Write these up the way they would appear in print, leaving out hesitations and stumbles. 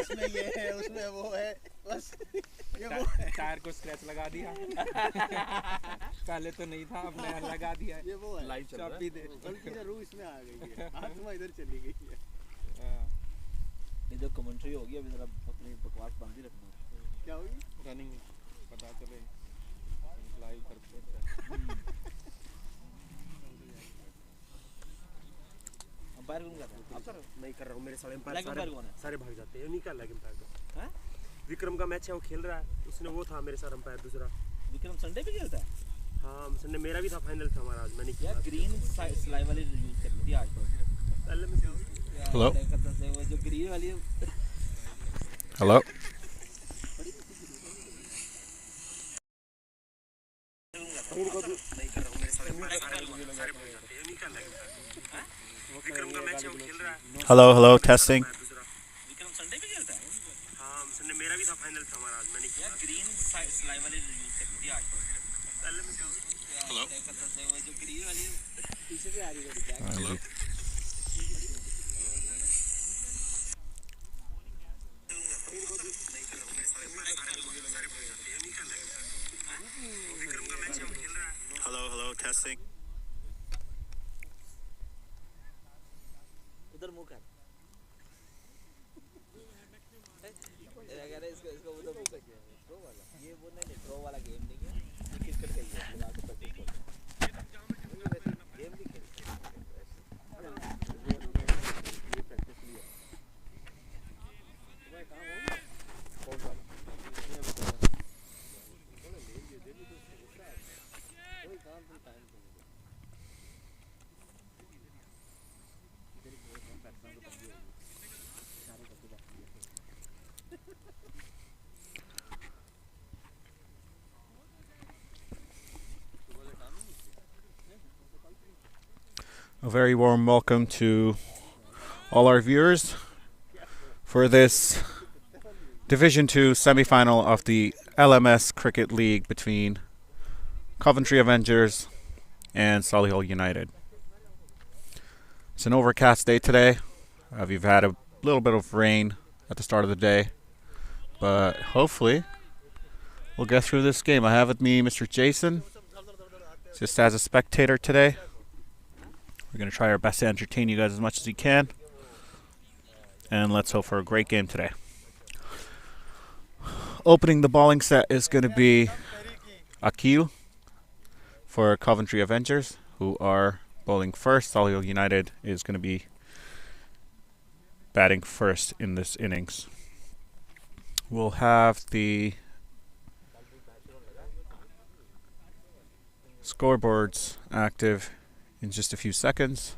इसमें ये है उसमें वो है बस ये वो टायर को स्क्रैच लगा दिया पहले तो नहीं था अब नया लगा दिया ये वो है लाइव चाबी दे गलती से रूह इसमें आ गई है आत्मा इधर चली गई है ये जो कमेंट्री होगी अभी जरा अपनी बकवास बंद ही रखना क्या होगी रनिंग पता चले लाइव करते हैं अंपायर कौन कर रहा है आप कर नहीं कर रहा हूँ मेरे सारे लेग अंपायर कौन है सारे भाग जाते हैं नहीं कर लेग अंपायर तो हैं विक्रम का मैच है वो खेल रहा है उसने वो था मेरे साथ अंपायर दूसरा विक्रम संडे पे खेलता है हाँ संडे मेरा भी था फाइनल था हमारा आज मैंने यार ग्रीन स्लाइव वाली यूज करनी थी आज तो पहले मैं Hello? वो जो ग्रीन वाली Hello? नहीं कर रहा हूँ मेरे सारे भाग जाते हैं नहीं कर लेग विक्रम का मैच है वो खेल रहा है Hello, hello, testing. Vikram Sunday पे खेलता है हाँ संडे मेरा भी था फाइनल था हमारा आज मैंने यार ग्रीन स्लाइव वाली यूज करनी थी आज तो पहले मैं Hello? वो जो ग्रीन वाली पीछे भी आ रही है Hello? Hello, hello, testing. उधर मुंह कर अगर इसको उधर मुंह कर थ्रो वाला ये वो नहीं थ्रो वाला गेम नहीं है ये क्रिकेट का ही है लगा के प्रैक्टिस करते हैं गेम भी खेलते हैं ये प्रैक्टिस लिया तुम्हारा काम है कौन सा कोई काम तो टाइम पे A very warm welcome to all our viewers for this Division 2 semi-final of the LMS Cricket League between Coventry Avengers and Solihull United. It's an overcast day today. We've had a little bit of rain at the start of the day, but hopefully we'll get through this game. I have with me Mr. Jason, just as a spectator today. We're going to try our best to entertain you guys as much as we can, and let's hope for a great game today. Opening the bowling set is going to be Akil for Coventry Avengers, who are bowling first. Solihull United is going to be batting first in this innings. We'll have the scoreboards active in just a few seconds.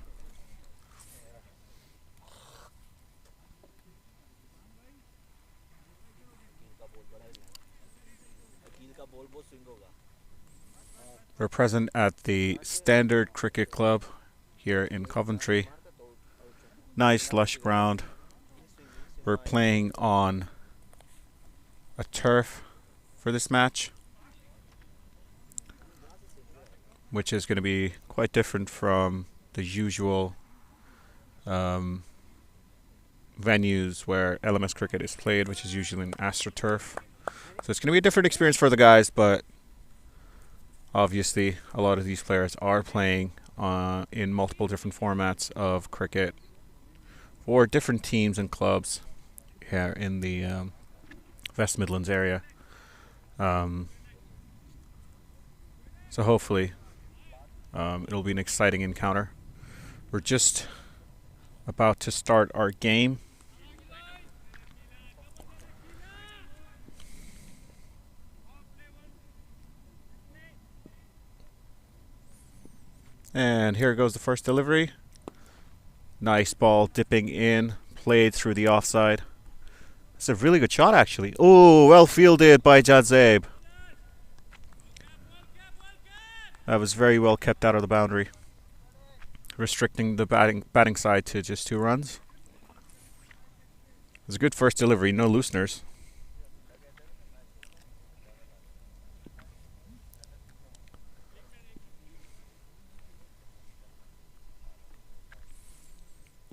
We're present at the Standard Cricket Club here in Coventry. Nice lush ground. We're playing on a turf for this match, which is going to be quite different from the usual venues where LMS cricket is played, which is usually an AstroTurf. So it's going to be a different experience for the guys, but obviously a lot of these players are playing in multiple different formats of cricket for different teams and clubs here in the West Midlands area. So hopefully it'll be an exciting encounter. We're just about to start our game. And here goes the first delivery. Nice ball dipping in, played through the offside. It's a really good shot actually. Oh, well fielded by Jadzeb. That was very well kept out of the boundary, restricting the batting side to just 2 runs. It was a good first delivery, no looseners.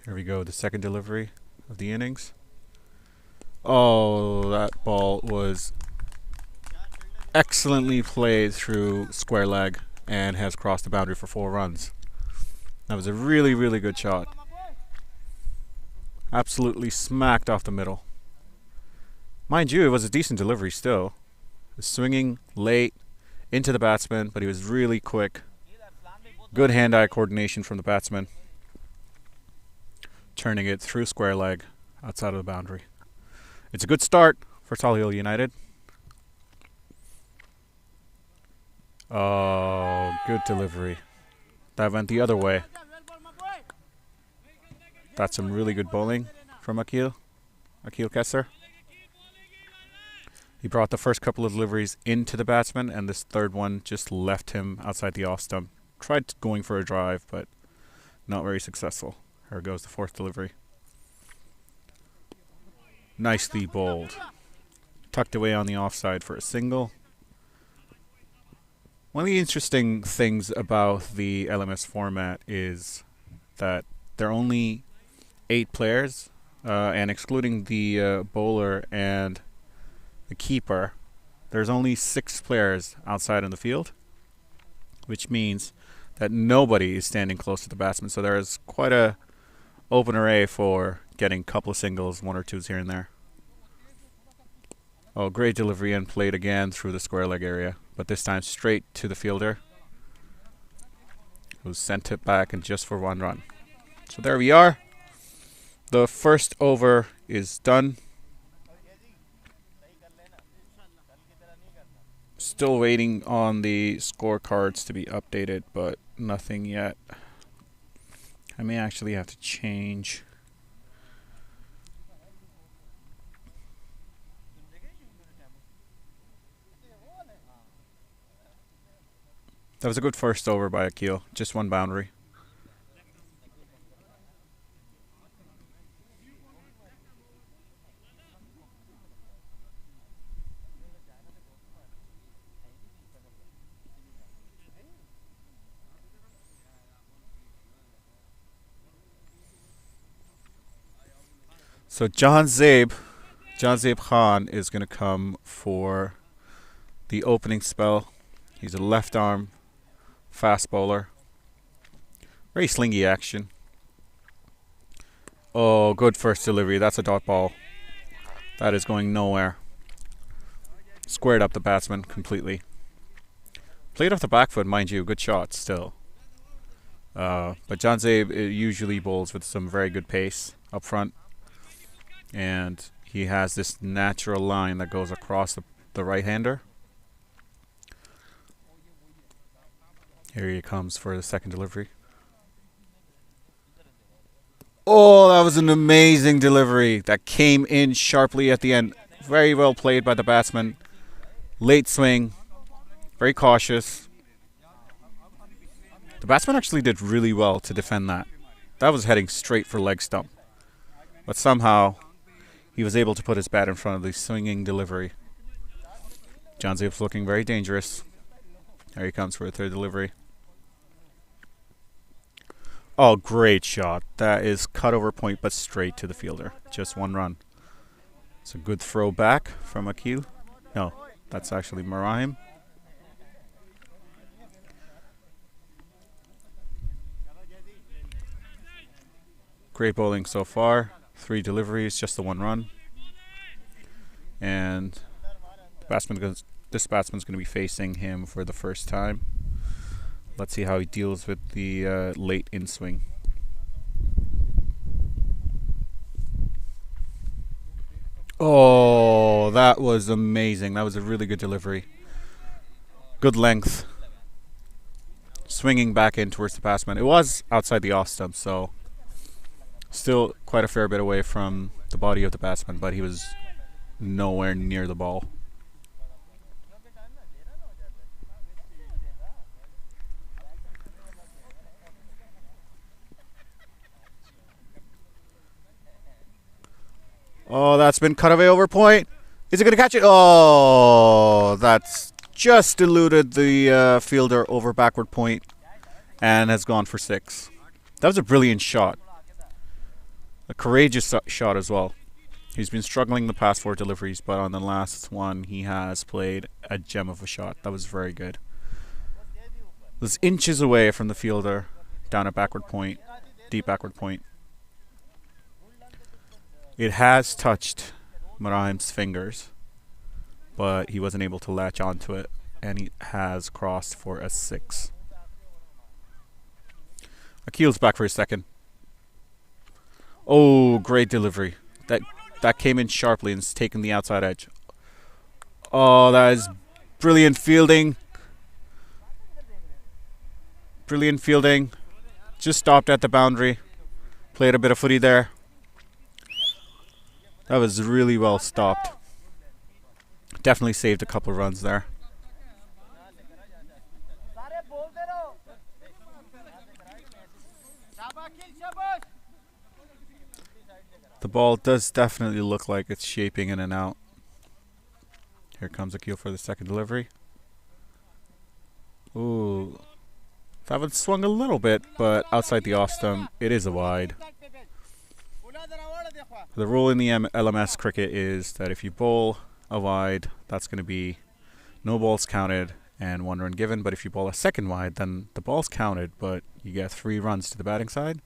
Here we go, the second delivery of the innings. Oh, that ball was excellently played through square leg and has crossed the boundary for 4 runs. That was a really, really good shot. Absolutely smacked off the middle. Mind you, it was a decent delivery still. Swinging late into the batsman, but he was really quick. Good hand-eye coordination from the batsman. Turning it through square leg outside of the boundary. It's a good start for Solihull United. Oh, good delivery. That went the other way. That's some really good bowling from Akil Kessler. He brought the first couple of deliveries into the batsman, and this third one just left him outside the off stump. Tried going for a drive, but not very successful. Here goes the fourth delivery. Nicely bowled. Tucked away on the offside for a single. One of the interesting things about the LMS format is that there are only 8 players, and excluding the bowler and the keeper, there's only 6 players outside in the field, which means that nobody is standing close to the batsman. So there's quite a open array for getting a couple of singles, 1 or 2s here and there. Oh, great delivery and played again through the square leg area, but this time straight to the fielder, who sent it back and just for 1 run. So there we are. The first over is done. Still waiting on the scorecards to be updated, but nothing yet. I may actually have to change. That was a good first over by Akil. Just 1 boundary. So John Zabe Khan is going to come for the opening spell. He's a left arm fast bowler. Very slingy action. Oh, good first delivery. That's a dot ball. That is going nowhere. Squared up the batsman completely. Played off the back foot, mind you. Good shot still. But John Zabe usually bowls with some very good pace up front. And he has this natural line that goes across the right-hander. Here he comes for the second delivery. Oh, that was an amazing delivery. That came in sharply at the end. Very well played by the batsman. Late swing. Very cautious. The batsman actually did really well to defend that. That was heading straight for leg stump. But somehow he was able to put his bat in front of the swinging delivery. John Zabe's looking very dangerous. There he comes for a third delivery. Oh, great shot. That is cut over point, but straight to the fielder. Just 1 run. It's a good throw back from Akil. No, that's actually Marahim. Great bowling so far. 3 deliveries, just the 1 run. And this batsman's going to be facing him for the first time. Let's see how he deals with the late in swing. Oh, that was amazing. That was a really good delivery. Good length. Swinging back in towards the batsman. It was outside the off stump, so still quite a fair bit away from the body of the batsman, but he was nowhere near the ball. Oh, that's been cut away over point. Is he going to catch it? Oh, that's just eluded the fielder over backward point and has gone for 6. That was a brilliant shot. A courageous shot as well. He's been struggling the past 4 deliveries, but on the last one he has played a gem of a shot. That was very good. Was inches away from the fielder down at backward point, deep backward point. It has touched Marahim's fingers, but he wasn't able to latch onto it, and he has crossed for a 6. Akil's back for a second. Oh, great delivery. That came in sharply and has taken the outside edge. Oh, that is brilliant fielding. Brilliant fielding. Just stopped at the boundary. Played a bit of footy there. That was really well stopped. Definitely saved a couple of runs there. The ball does definitely look like it's shaping in and out. Here comes Akil for the second delivery. Ooh. That one swung a little bit, but outside the off stump, it is a wide. The rule in the LMS cricket is that if you bowl a wide, that's going to be no balls counted and 1 run given. But if you bowl a second wide, then the ball's counted, but you get 3 runs to the batting side.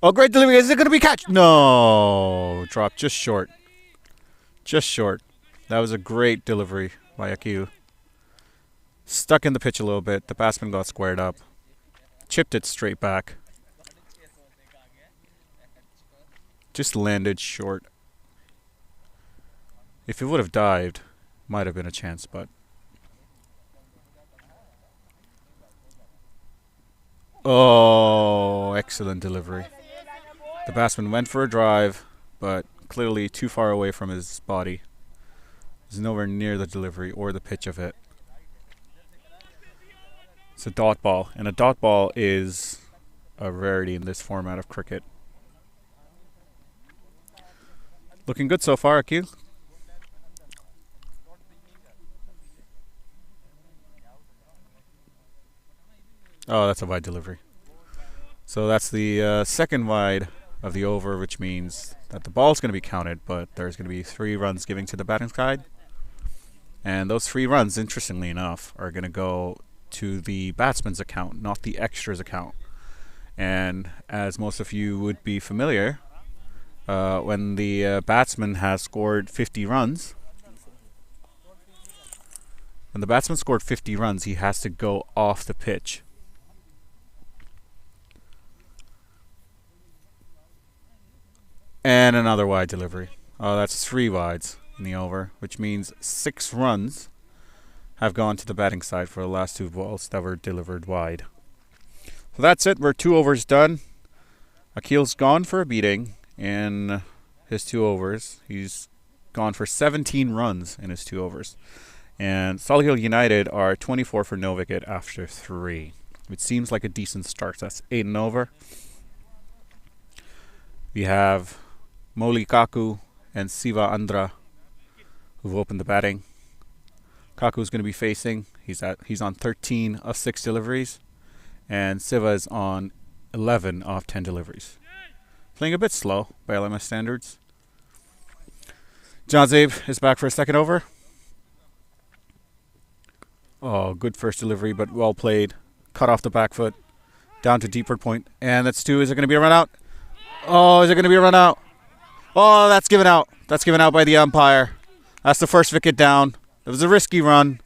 Oh, great delivery. Is it going to be catch? No. Dropped just short. Just short. That was a great delivery by Akil. Stuck in the pitch a little bit. The batsman got squared up. Chipped it straight back. Just landed short. If it would have dived, might have been a chance, but... Oh, excellent delivery. The batsman went for a drive, but clearly too far away from his body. He's nowhere near the delivery or the pitch of it. It's a dot ball, and a dot ball is a rarity in this format of cricket. Looking good so far, Akil. Oh, that's a wide delivery. So that's the second wide of the over, which means that the ball's going to be counted, but there's going to be 3 runs giving to the batting side. And those 3 runs, interestingly enough, are going to go to the batsman's account, not the extras account. And as most of you would be familiar, when the batsman has scored 50 runs, when the batsman scored 50 runs, he has to go off the pitch. And another wide delivery. Oh, that's 3 wides in the over, which means 6 runs have gone to the batting side for the last 2 balls that were delivered wide. So that's it. We're 2 overs done. Akil's gone for a beating in his 2 overs. He's gone for 17 runs in his 2 overs. And Solihull United are 24 for no wicket after 3. It seems like a decent start. That's 8 and over. We have Moli Kaku and Siva Andra who've opened the batting. Kaku's going to be facing. He's on 13 of 6 deliveries, and Siva is on 11 of 10 deliveries. Playing a bit slow by LMS standards. Jazeeb is back for a second over. Oh, good first delivery, but well played. Cut off the back foot, down to deeper point, and that's 2. Is it going to be a run out? Oh, is it going to be a run out? Oh, that's given out. That's given out by the umpire. That's the first wicket down. It was a risky run,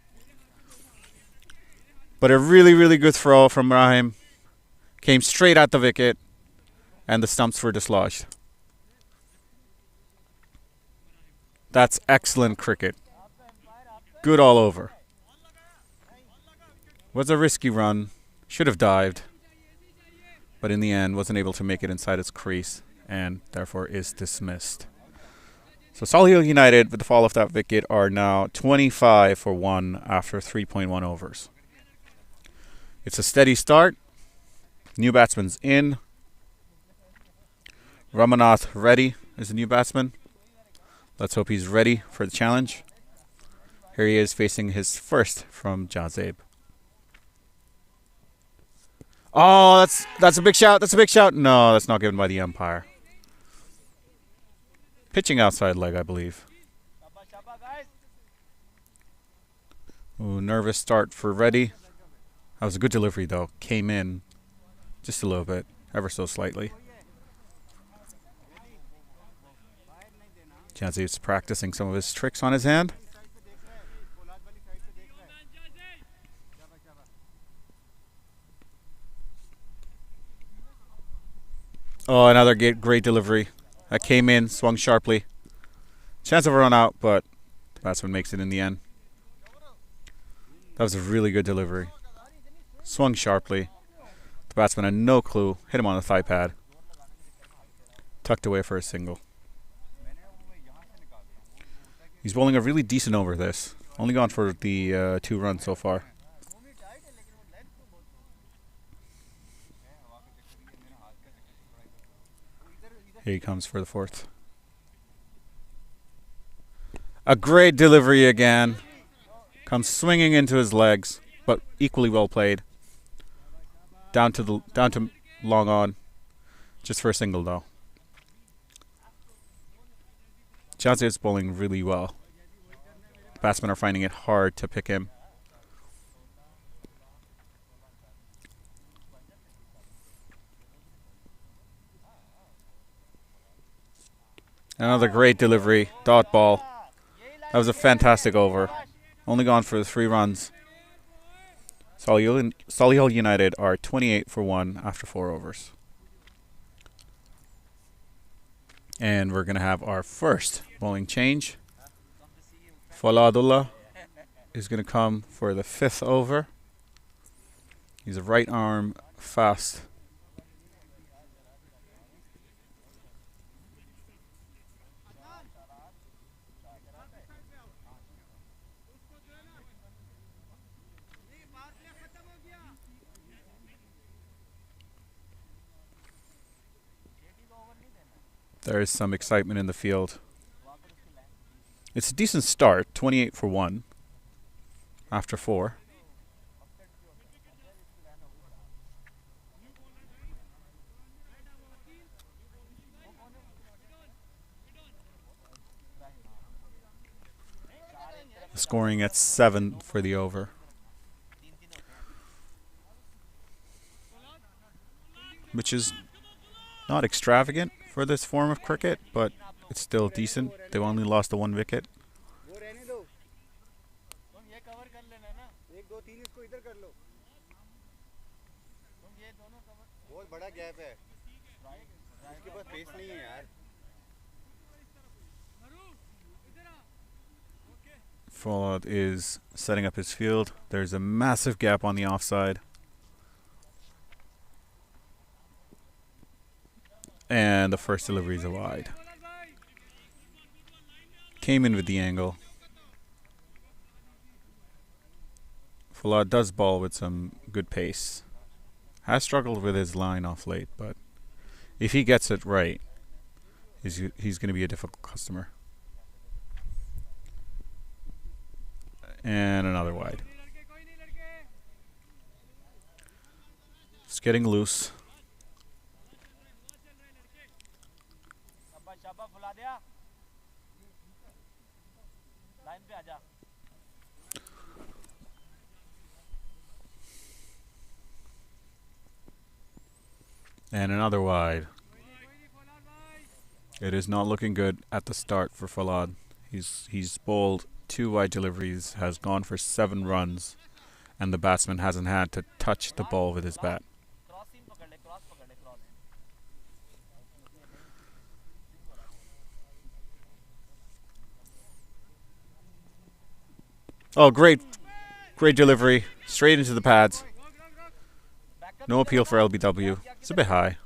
but a really, really good throw from Rahim. Came straight at the wicket, and the stumps were dislodged. That's excellent cricket. Good all over. Was a risky run. Should have dived, but in the end wasn't able to make it inside its crease, and therefore is dismissed. So Solihull United, with the fall of that wicket, are now 25 for 1 after 3.1 overs. It's a steady start. New batsman's in. Ramanath Reddy is the new batsman. Let's hope he's ready for the challenge. Here he is facing his first from Jazeeb. Oh, that's a big shout. That's a big shout. No, that's not given by the umpire. Pitching outside leg, I believe. Ooh, nervous start for Reddy. That was a good delivery though. Came in just a little bit, ever so slightly. Jazzy is practicing some of his tricks on his hand. Oh, another great delivery. That came in, swung sharply. Chance of a run out, but the batsman makes it in the end. That was a really good delivery. Swung sharply. The batsman had no clue. Hit him on the thigh pad. Tucked away for a single. He's bowling a really decent over this. Only gone for the 2 runs so far. Here he comes for the 4th. A great delivery again. Comes swinging into his legs, but equally well played. Down to long on, just for a single though. Jazzy is bowling really well. Batsmen are finding it hard to pick him. Another great delivery, dot ball. That was a fantastic over. Only gone for the 3 runs. Solihull United are 28 for 1 after 4 overs. And we're going to have our first bowling change. Faladullah is going to come for the 5th over. He's a right arm fast. There is some excitement in the field. It's a decent start, 28 for 1 after 4. Scoring at 7 for the over. Which is not extravagant for this form of cricket, but it's still decent. They've only lost the 1 wicket. Fawad is setting up his field. There's a massive gap on the offside. And the first delivery is a wide. Came in with the angle. Fawad does ball with some good pace. Has struggled with his line off late, but if he gets it right, he's going to be a difficult customer. And another wide. It's getting loose. And another wide. It is not looking good at the start for Fawad. He's bowled 2 wide deliveries, has gone for 7 runs, and the batsman hasn't had to touch the ball with his bat. Oh, great delivery, straight into the pads. No appeal for LBW. It's a bit high.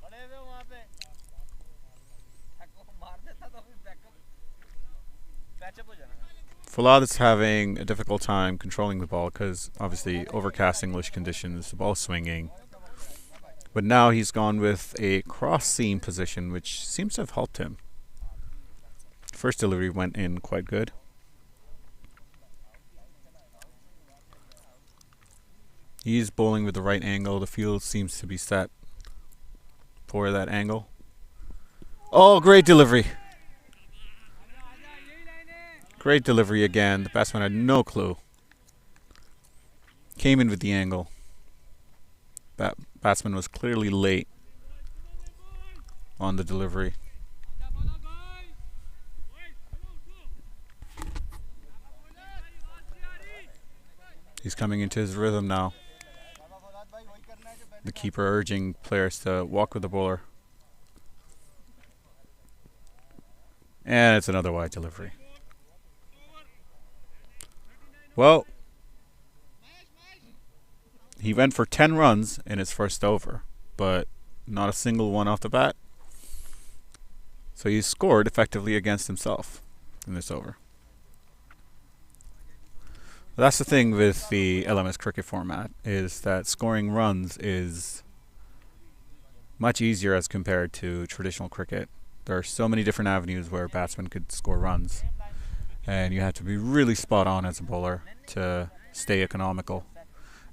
Fawad is having a difficult time controlling the ball because obviously overcast English conditions, the ball swinging. But now he's gone with a cross seam position, which seems to have helped him. First delivery went in quite good. He's bowling with the right angle. The field seems to be set for that angle. Oh, great delivery. Great delivery again. The batsman had no clue. Came in with the angle. Batsman was clearly late on the delivery. He's coming into his rhythm now. The keeper urging players to walk with the bowler. And it's another wide delivery. Well, he went for 10 runs in his first over, but not a single one off the bat. So he scored effectively against himself in this over. That's the thing with the LMS cricket format, is that scoring runs is much easier as compared to traditional cricket. There are so many different avenues where batsmen could score runs, and you have to be really spot on as a bowler to stay economical.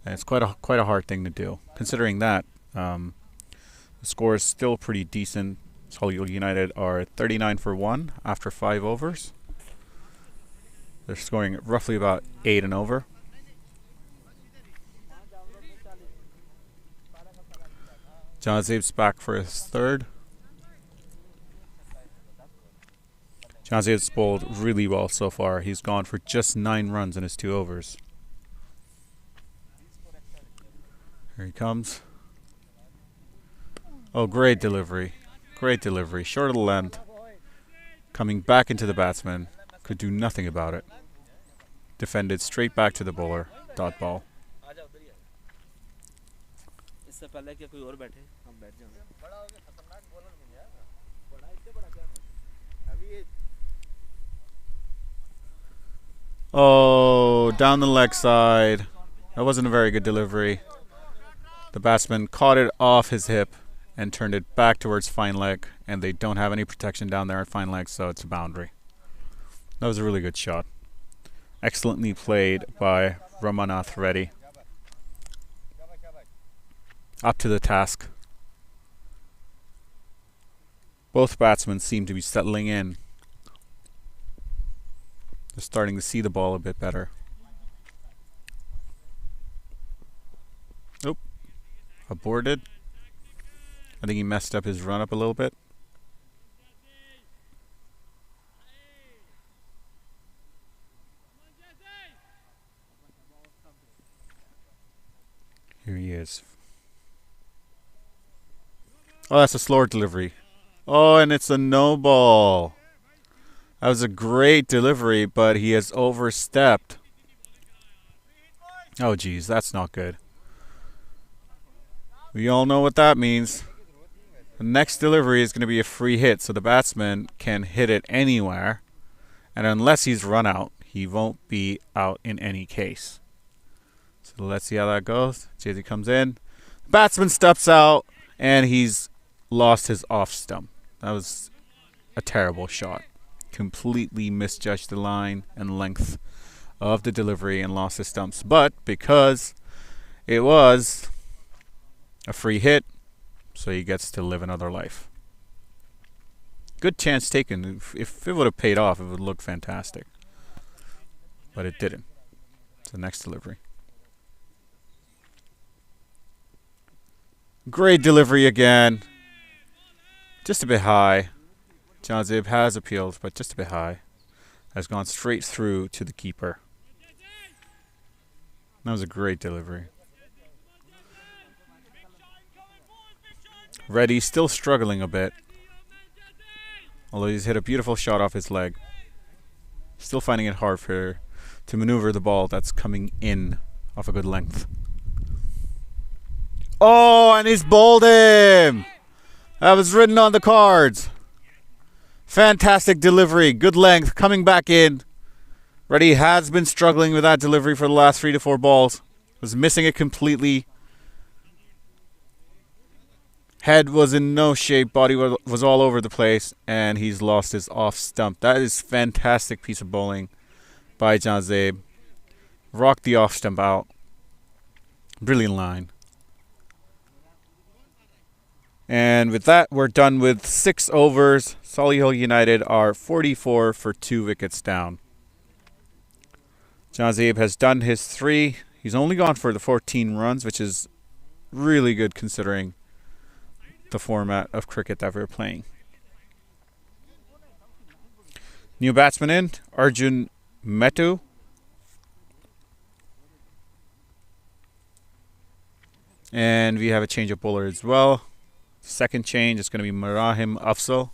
And it's quite a hard thing to do. Considering that, the score is still pretty decent. Solihull United are 39 for 1 after 5 overs. They're scoring roughly about 8 and over. Janzeb's back for his third. Janzeb's bowled really well so far. He's gone for just 9 runs in his 2 overs. Here he comes. Oh, great delivery. Great delivery. Short of the length. Coming back into the batsman. Could do nothing about it. Defended straight back to the bowler. Dot ball. Oh, down the leg side. That wasn't a very good delivery. The batsman caught it off his hip and turned it back towards fine leg, and they don't have any protection down there at fine leg, so it's a boundary. That was a really good shot. Excellently played by Ramanath Reddy. Up to the task. Both batsmen seem to be settling in. They're starting to see the ball a bit better. Nope. Aborted. I think he messed up his run up a little bit. Here he is. Oh, that's a slower delivery. Oh, and it's a no ball. That was a great delivery, but he has overstepped. Oh, geez, that's not good. We all know what that means. The next delivery is going to be a free hit, so the batsman can hit it anywhere. And unless he's run out, he won't be out in any case. So let's see how that goes. Jay-Z comes in. The batsman steps out, and he's lost his off stump. That was a terrible shot. Completely misjudged the line and length of the delivery and lost his stumps. But because it was a free hit, so he gets to live another life. Good chance taken. If it would have paid off, it would look fantastic. But it didn't. It's the next delivery. Great delivery again. Just a bit high. Janzeb has appealed, but just a bit high. Has gone straight through to the keeper. That was a great delivery. Reddy still struggling a bit. Although he's hit a beautiful shot off his leg. Still finding it hard to maneuver the ball that's coming in off a good length. Oh, and he's bowled him! That was written on the cards. Fantastic delivery. Good length. Coming back in. Reddy has been struggling with that delivery for the last 3 to 4 balls. Was missing it completely. Head was in no shape. Body was all over the place. And he's lost his off stump. That is fantastic piece of bowling by Janzeb. Rocked the off stump out. Brilliant line. And with that, we're done with 6 overs. Solihull United are 44 for 2 wickets down. Jazib has done his 3. He's only gone for the 14 runs, which is really good considering the format of cricket that we're playing. New batsman in, Arjun Metu. And we have a change of bowler as well. Second change is going to be Marahim Afzal.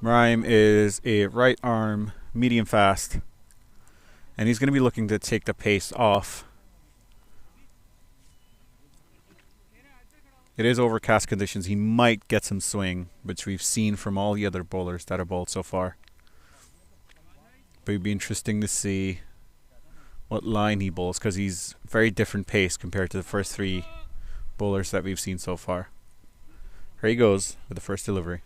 Marahim is a right arm, medium fast. And he's going to be looking to take the pace off. It is overcast conditions. He might get some swing, which we've seen from all the other bowlers that are bowled so far. But it'd be interesting to see what line he bowls, because he's very different pace compared to the first 3 bowlers that we've seen so far. Here he goes with the first delivery.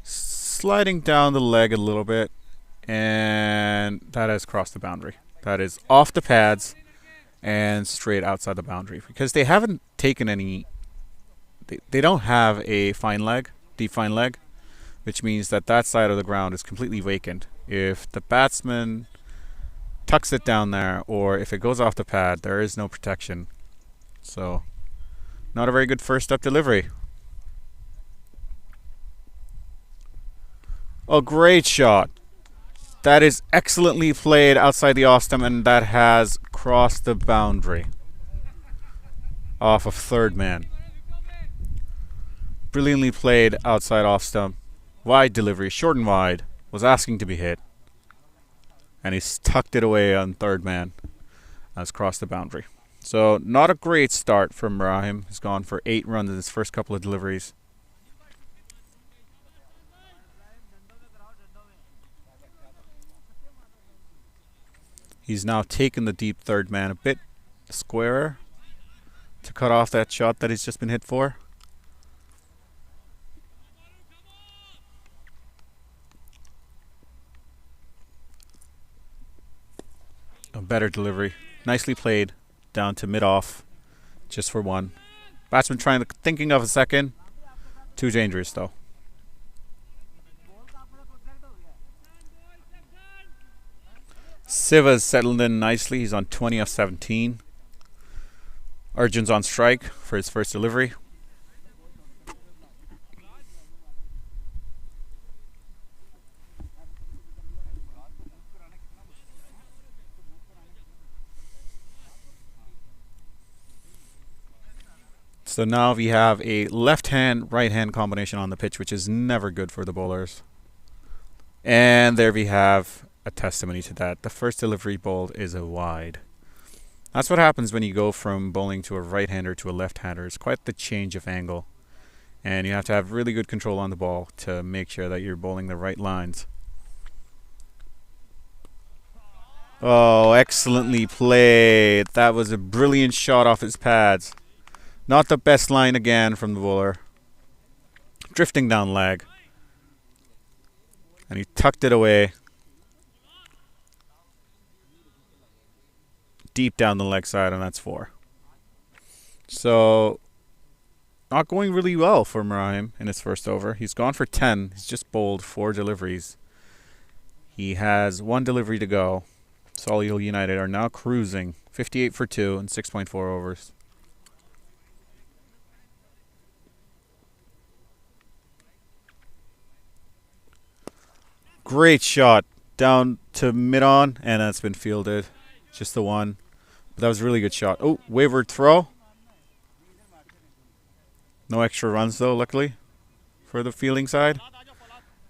Sliding down the leg a little bit, and that has crossed the boundary. That is off the pads and straight outside the boundary, because they haven't taken any, they don't have a fine leg, deep fine leg, which means that that side of the ground is completely vacant. If the batsman tucks it down there, or if it goes off the pad, there is no protection. So not a very good first up delivery. Oh, great shot. That is excellently played outside the off stump, and that has crossed the boundary off of third man. Brilliantly played outside off stump. Wide delivery, short and wide. Was asking to be hit. And he's tucked it away on third man. Has crossed the boundary. So not a great start from Marahim. He's gone for 8 runs in his first couple of deliveries. He's now taken the deep third man a bit squarer to cut off that shot that he's just been hit for. A better delivery. Nicely played down to mid-off just for 1. Batsman thinking of a second. Too dangerous though. Siva's settled in nicely. He's on 20 of 17. Arjun's on strike for his first delivery. So now we have a left-hand, right-hand combination on the pitch, which is never good for the bowlers. And there we have a testimony to that. The first delivery bowled is a wide. That's what happens when you go from bowling to a right-hander to a left-hander. It's quite the change of angle, and you have to have really good control on the ball to make sure that you're bowling the right lines. Oh, excellently played. That was a brilliant shot off his pads. Not the best line again from the bowler. Drifting down leg, and he tucked it away deep down the leg side, and that's 4. So not going really well for Marahim in his first over. He's gone for 10. He's just bowled 4 deliveries. He has 1 delivery to go. Solihull United are now cruising 58 for 2 and 6.4 overs. Great shot down to mid-on, and that's been fielded. Just the 1. But that was a really good shot. Oh, wayward throw. No extra runs, though, luckily, for the fielding side.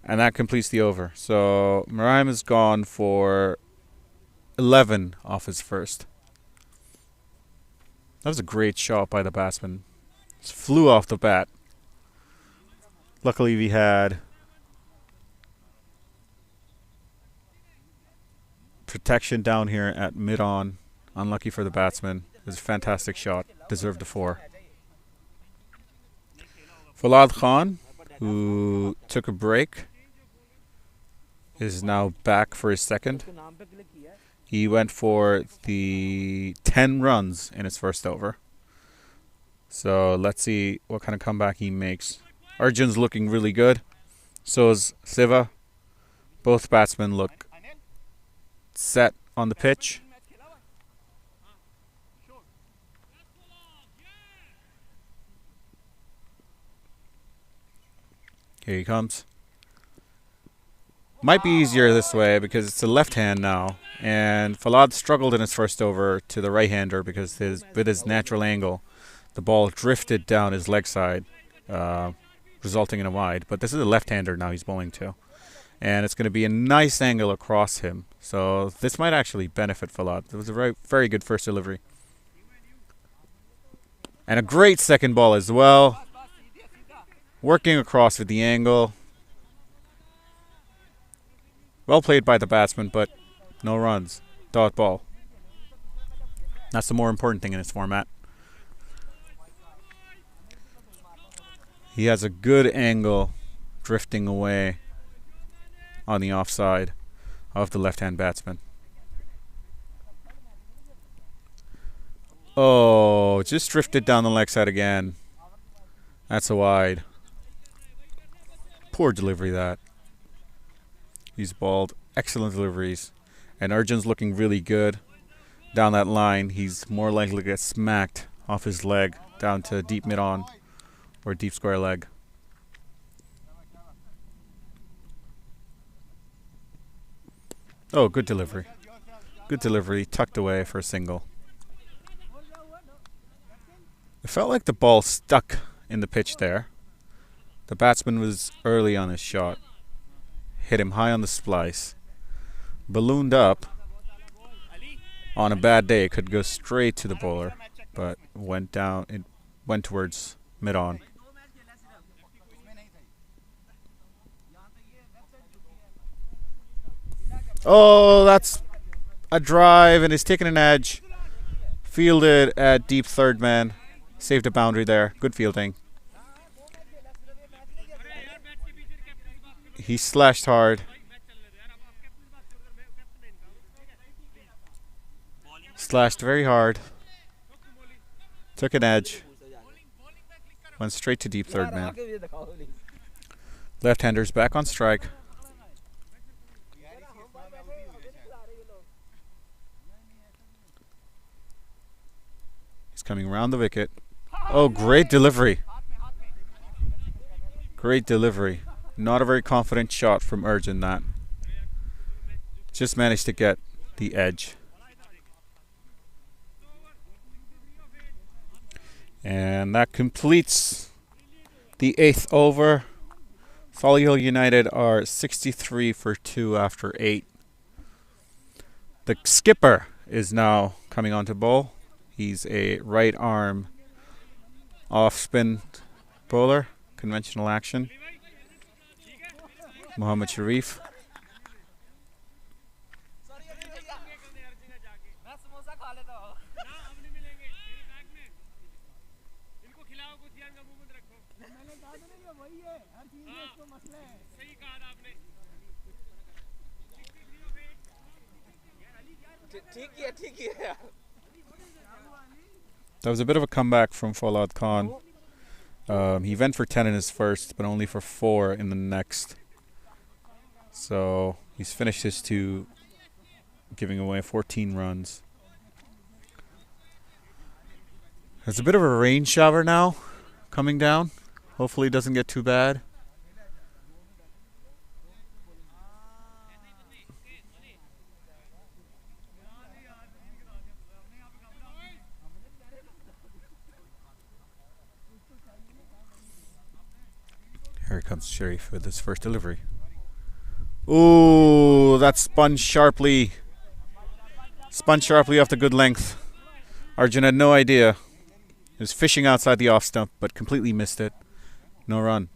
And that completes the over. So Marahim has gone for 11 off his first. That was a great shot by the batsman. Just flew off the bat. Luckily, we had protection down here at mid-on. Unlucky for the batsman. It was a fantastic shot. Deserved a 4. Falad Khan, who took a break is now back for his second. He went for the 10 runs in his first over. So let's see what kind of comeback he makes. Arjun's looking really good. So is Siva. Both batsmen look set on the pitch. Here he comes. Might be easier this way because it's a left hand now. And Falad struggled in his first over to the right-hander because with his natural angle, the ball drifted down his leg side, resulting in a wide. But this is a left-hander now he's bowling to. And it's going to be a nice angle across him. So this might actually benefit Falad. It was a very, very good first delivery. And a great second ball as well. Working across with the angle. Well played by the batsman, but no runs. Dot ball. That's the more important thing in this format. He has a good angle drifting away on the offside of the left-hand batsman. Oh, just drifted down the leg side again. That's a wide. Poor delivery that. He's balled excellent deliveries. And Arjun's looking really good down that line. He's more likely to get smacked off his leg down to deep mid-on or deep square leg. Oh, good delivery. Good delivery. Tucked away for a single. It felt like the ball stuck in the pitch there. The batsman was early on his shot. Hit him high on the splice. Ballooned up. On a bad day, it could go straight to the bowler, but went down. It went towards mid-on. Oh, that's a drive, and he's taking an edge. Fielded at deep third man. Saved a boundary there. Good fielding. He slashed hard. Slashed very hard. Took an edge. Went straight to deep third man. Left-handers back on strike. He's coming around the wicket. Oh, great delivery. Great delivery. Not a very confident shot from Arjun that. Just managed to get the edge. And that completes the 8th over. Solihull United are 63 for 2 after 8. The skipper is now coming on to bowl. He's a right arm off spin bowler, conventional action. Mohammad Sharif. That was a bit of a comeback from Falad Khan. He went for 10 in his first, but only for 4 in the next. So he's finished his 2, giving away 14 runs. There's a bit of a rain shower now coming down. Hopefully it doesn't get too bad. Here comes Sharif with his first delivery. Ooh, that spun sharply. Spun sharply off the good length. Arjun had no idea. He was fishing outside the off stump, but completely missed it. No run.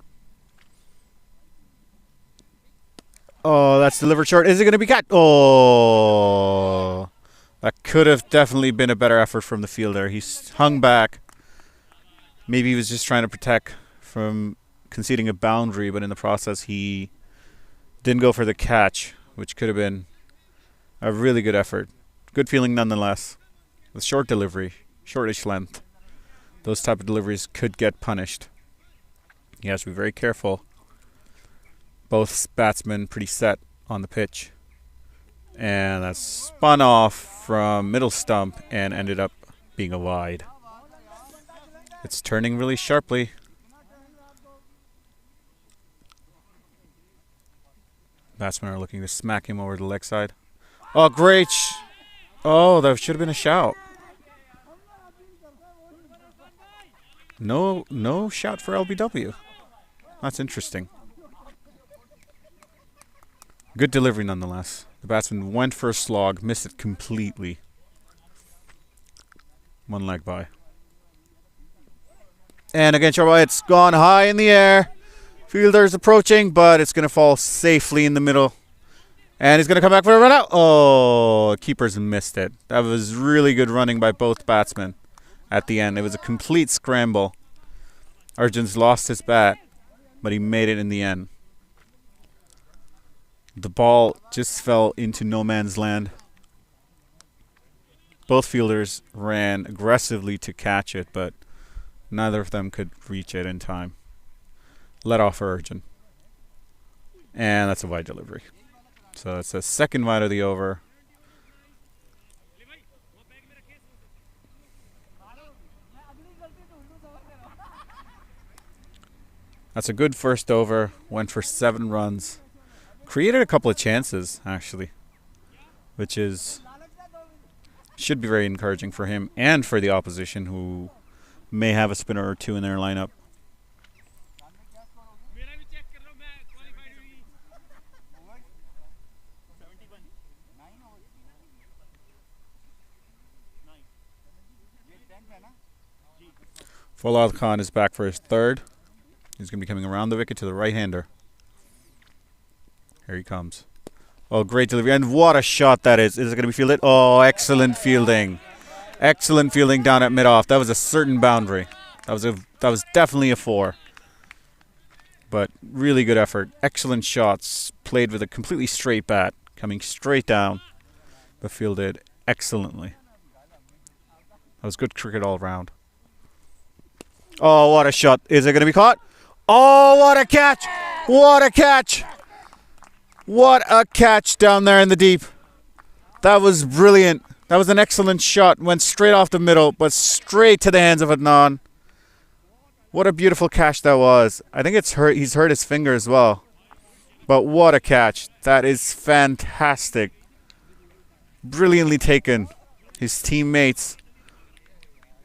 Oh, that's delivered short. Is it going to be caught? Oh, that could have definitely been a better effort from the fielder. He hung back. Maybe he was just trying to protect from conceding a boundary, but in the process he Didn't go for the catch, which could have been a really good effort. Good feeling nonetheless. With short delivery, shortish length, those type of deliveries could get punished. He has to be very careful. Both batsmen pretty set on the pitch. And that's spun off from middle stump and ended up being a wide. It's turning really sharply. Batsmen are looking to smack him over the leg side. Oh, great. Oh, that should have been a shout. No shout for LBW. That's interesting. Good delivery nonetheless. The batsman went for a slog, missed it completely. One leg by. And again, it's gone high in the air. Fielder's approaching, but it's going to fall safely in the middle. And he's going to come back for a run out. Oh, keeper's missed it. That was really good running by both batsmen at the end. It was a complete scramble. Arjun's lost his bat, but he made it in the end. The ball just fell into no man's land. Both fielders ran aggressively to catch it, but neither of them could reach it in time. Let off for Arjun. And that's a wide delivery. So it's a second wide of the over. That's a good first over. Went for 7 runs. Created a couple of chances, actually. Which should be very encouraging for him and for the opposition, who may have a spinner or two in their lineup. Fawad Khan is back for his third. He's going to be coming around the wicket to the right-hander. Here he comes. Oh, great delivery. And what a shot that is. Is it going to be fielded? Oh, excellent fielding. Excellent fielding down at mid-off. That was a certain boundary. That was definitely a 4. But really good effort. Excellent shots. Played with a completely straight bat. Coming straight down. But fielded excellently. That was good cricket all round. Oh, what a shot. Is it going to be caught? Oh, what a catch. What a catch. What a catch down there in the deep. That was brilliant. That was an excellent shot. Went straight off the middle, but straight to the hands of Adnan. What a beautiful catch that was. I think he's hurt his finger as well. But what a catch. That is fantastic. Brilliantly taken. His teammates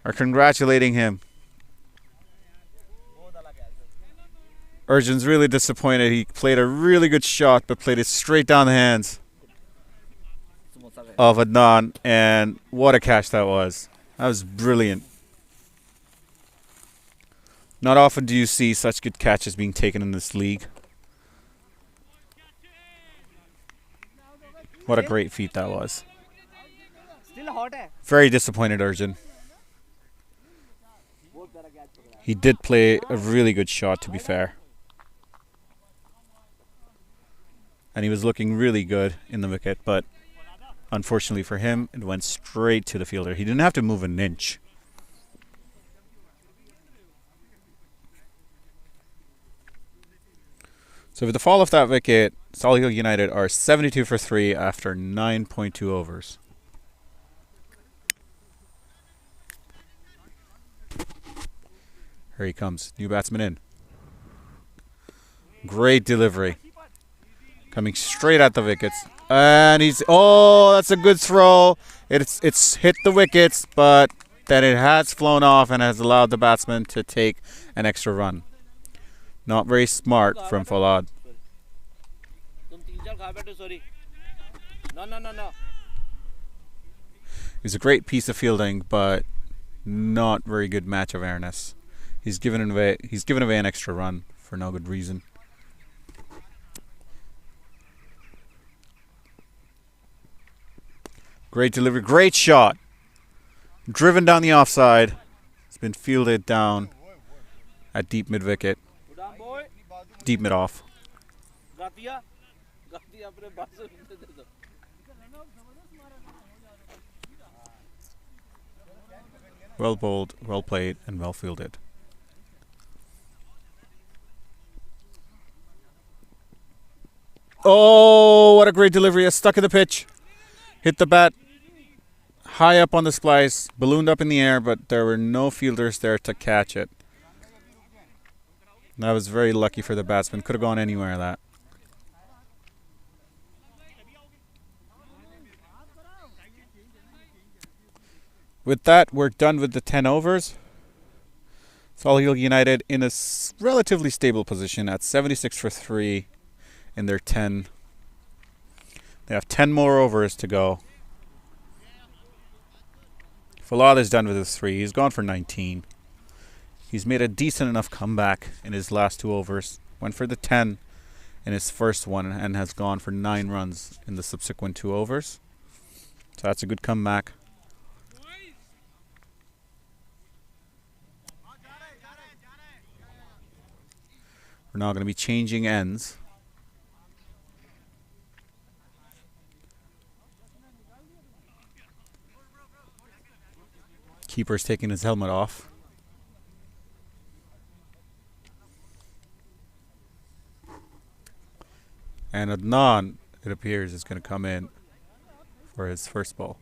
are congratulating him. Arjun's really disappointed. He played a really good shot, but played it straight down the hands of Adnan. And what a catch that was. That was brilliant. Not often do you see such good catches being taken in this league. What a great feat that was. Very disappointed, Arjun. He did play a really good shot, to be fair. And he was looking really good in the wicket, but unfortunately for him, it went straight to the fielder. He didn't have to move an inch. So with the fall of that wicket, Solihull United are 72 for 3 after 9.2 overs. Here he comes. New batsman in. Great delivery. Coming straight at the wickets. And he's... Oh, that's a good throw. It's hit the wickets, but then it has flown off and has allowed the batsman to take an extra run. Not very smart from Fawad. It was a great piece of fielding, but not very good match awareness. He's given away an extra run for no good reason. Great delivery, great shot. Driven down the offside. It's been fielded down at deep mid wicket. Deep mid off. काफी अपने बाजू में दे दो Well bowled, well played, and well fielded. Oh, what a great delivery. It's stuck in the pitch. Hit the bat high up on the splice, ballooned up in the air, but there were no fielders there to catch it. That was very lucky for the batsman. Could have gone anywhere, that. With that, we're done with the 10 overs. Solihull United in a relatively stable position at 76 for 3 in their 10. They have 10 more overs to go. Falad is done with his 3. He's gone for 19. He's made a decent enough comeback in his last 2 overs. Went for the 10 in his first one and has gone for 9 runs in the subsequent 2 overs. So that's a good comeback. We're now going to be changing ends. Keeper's taking his helmet off. And Adnan, it appears, is going to come in for his first ball.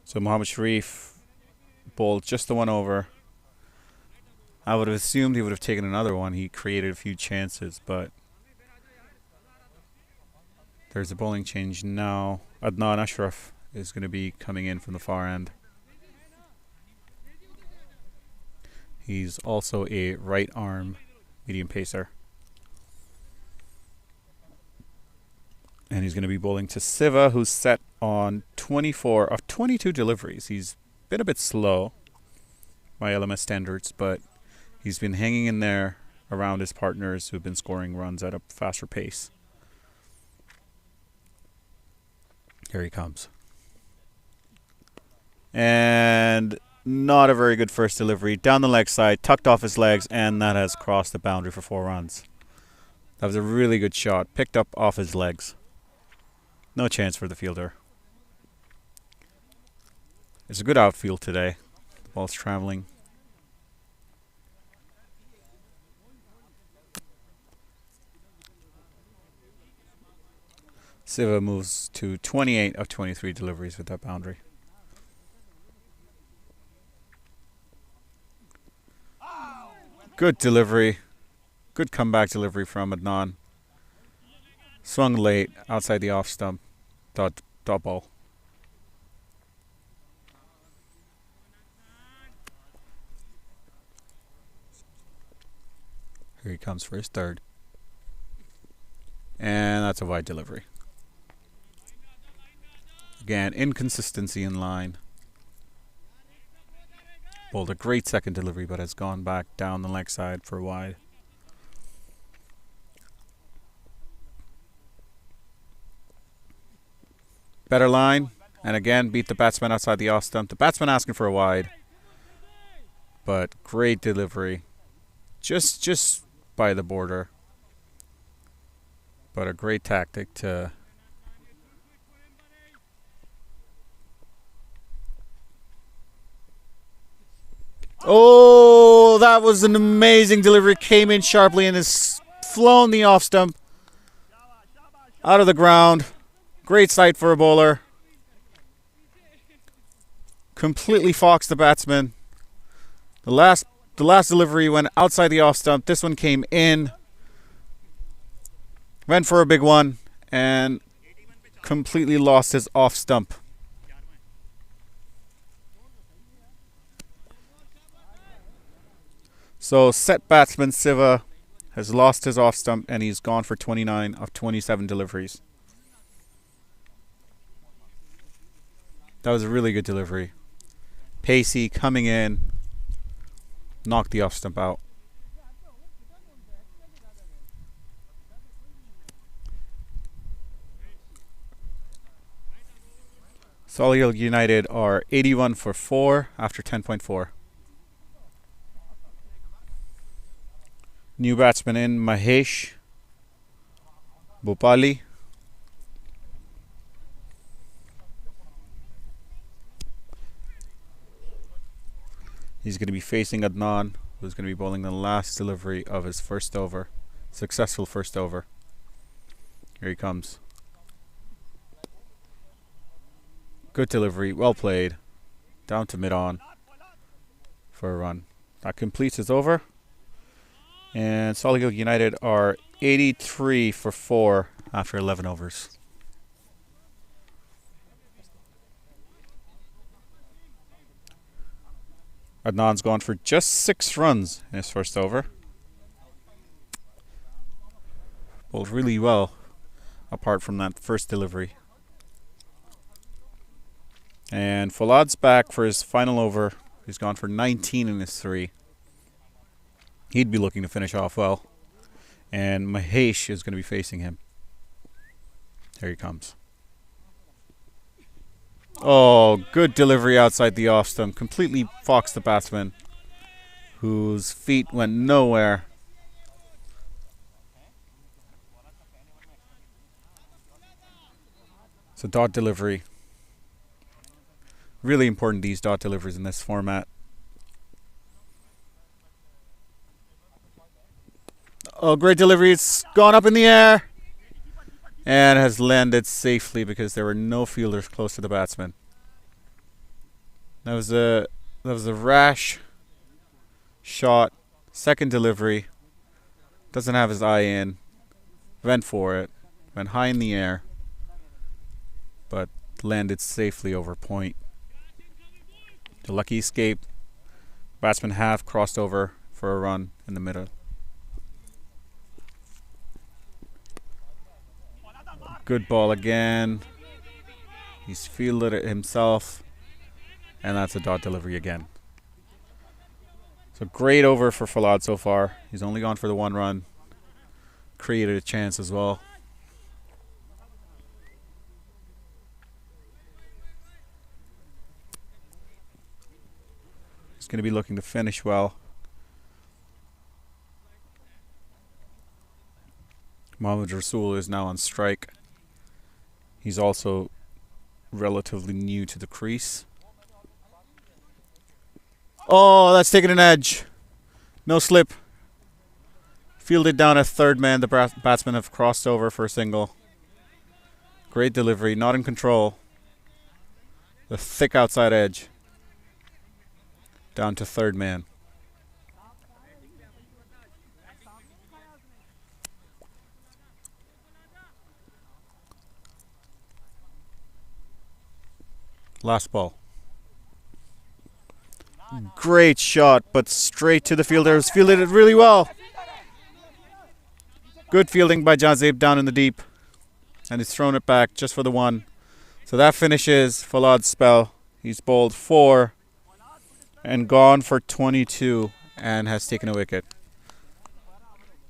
So Mohammad Sharif bowled just the 1 over. I would have assumed he would have taken another one. He created a few chances, but there's a bowling change now. Adnan Ashraf is going to be coming in from the far end. He's also a right arm medium pacer. And he's going to be bowling to Siva, who's set on 24 of 22 deliveries. He's been a bit slow by LMS standards, but he's been hanging in there around his partners who've been scoring runs at a faster pace. Here he comes. And not a very good first delivery. Down the leg side, tucked off his legs, and that has crossed the boundary for 4 runs. That was a really good shot. Picked up off his legs. No chance for the fielder. It's a good outfield today. The ball's traveling. Siva moves to 28 of 23 deliveries with that boundary. Good delivery. Good comeback delivery from Adnan. Swung late outside the off stump. Dot ball. Here he comes for his third. And that's a wide delivery. Again, inconsistency in line. Bowled a great second delivery, but has gone back down the leg side for wide. Better line, and again beat the batsman outside the off stump. The batsman asking for a wide, but great delivery. Just by the border, but a great tactic to oh, that was an amazing delivery. Came in sharply and has flown the off stump out of the ground. Great sight for a bowler. Completely foxed the batsman. The last delivery went outside the off stump. This one came in. Went for a big one and completely lost his off stump. So set batsman Siva has lost his off stump and he's gone for 29 of 27 deliveries. That was a really good delivery. Pacey coming in, knocked the off stump out. Solihull United are 81 for 4 after 10.4. New batsman in, Mahesh Bhopali. He's going to be facing Adnan, who's going to be bowling the last delivery of his first over. Successful first over. Here he comes. Good delivery, well played. Down to mid-on for a run. That completes his over. And Solihull United are 83 for 4 after 11 overs. Adnan's gone for just 6 runs in his first over. Bowled really well, apart from that first delivery. And Falad's back for his final over. He's gone for 19 in his 3. He'd be looking to finish off well. And Mahesh is going to be facing him. Here he comes. Oh, good delivery outside the off stump. Completely foxed the batsman, whose feet went nowhere. It's a dot delivery. Really important, these dot deliveries in this format. Oh, great delivery. It's gone up in the air and has landed safely because there were no fielders close to the batsman. That was a rash shot. Second delivery. Doesn't have his eye in. Went for it. Went high in the air, but landed safely over point. A lucky escape. Batsman half crossed over for a run in the middle. Good ball again. He's fielded it himself. And that's a dot delivery again. So great over for Falad so far. He's only gone for the 1 run. Created a chance as well. He's going to be looking to finish well. Mohammad Rasool is now on strike. He's also relatively new to the crease. Oh, that's taken an edge. No slip. Fielded down at third man. The batsmen have crossed over for a single. Great delivery. Not in control. The thick outside edge. Down to third man. Last ball. Great shot, but straight to the fielders. Fielded it really well. Good fielding by Jazib down in the deep. And he's thrown it back just for the 1. So that finishes Falad's spell. He's bowled 4 and gone for 22 and has taken a wicket.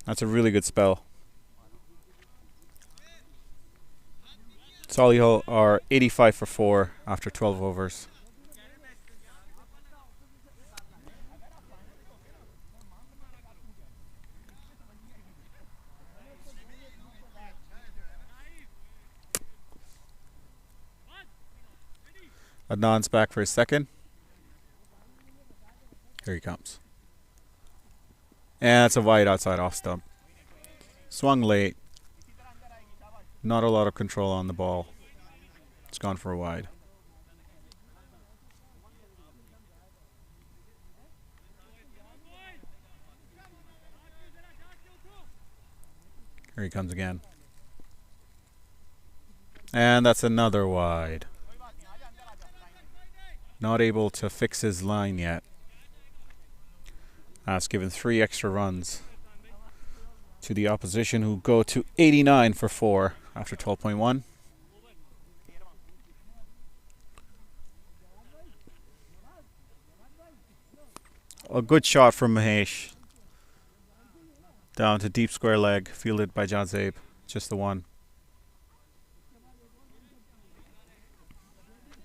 That's a really good spell. Solihull are 85 for 4 after 12 overs. Adnan's back for his second. Here he comes. And it's a wide outside off stump. Swung late. Not a lot of control on the ball. It's gone for a wide. Here he comes again. And that's another wide. Not able to fix his line yet. That's given 3 extra runs to the opposition, who go to 89 for 4 after 12.1. A good shot from Mahesh. Down to deep square leg, fielded by Jazib. Just the 1.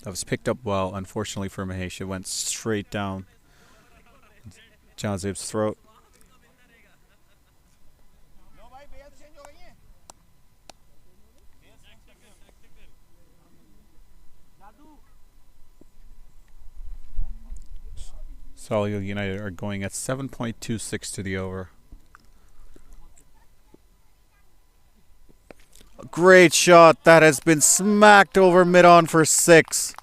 That was picked up well. Unfortunately for Mahesh, it went straight down Jazib's throat. Solihull United are going at 7.26 to the over. Great shot. That has been smacked over mid-on for 6.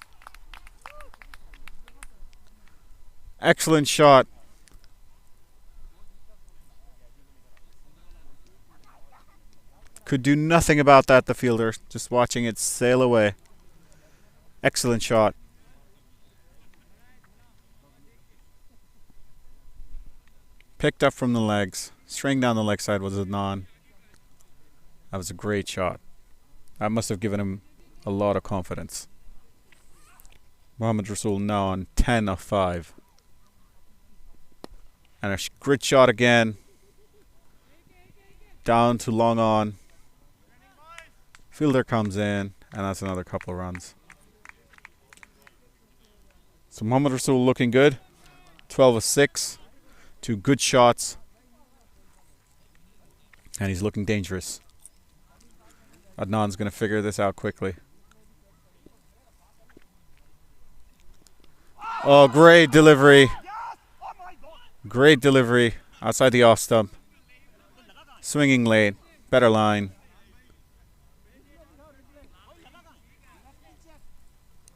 Excellent shot. Could do nothing about that, the fielder. Just watching it sail away. Excellent shot. Picked up from the legs. String down the leg side was a non. That was a great shot. That must have given him a lot of confidence. Mohamed Rasool now on 10 of 5. And a great shot again. Down to long on. Fielder comes in, and that's another couple of runs. So Mohamed Rasool looking good. 12 of 6. 2 good shots. And he's looking dangerous. Adnan's going to figure this out quickly. Oh, great delivery. Great delivery. Outside the off stump. Swinging late. Better line.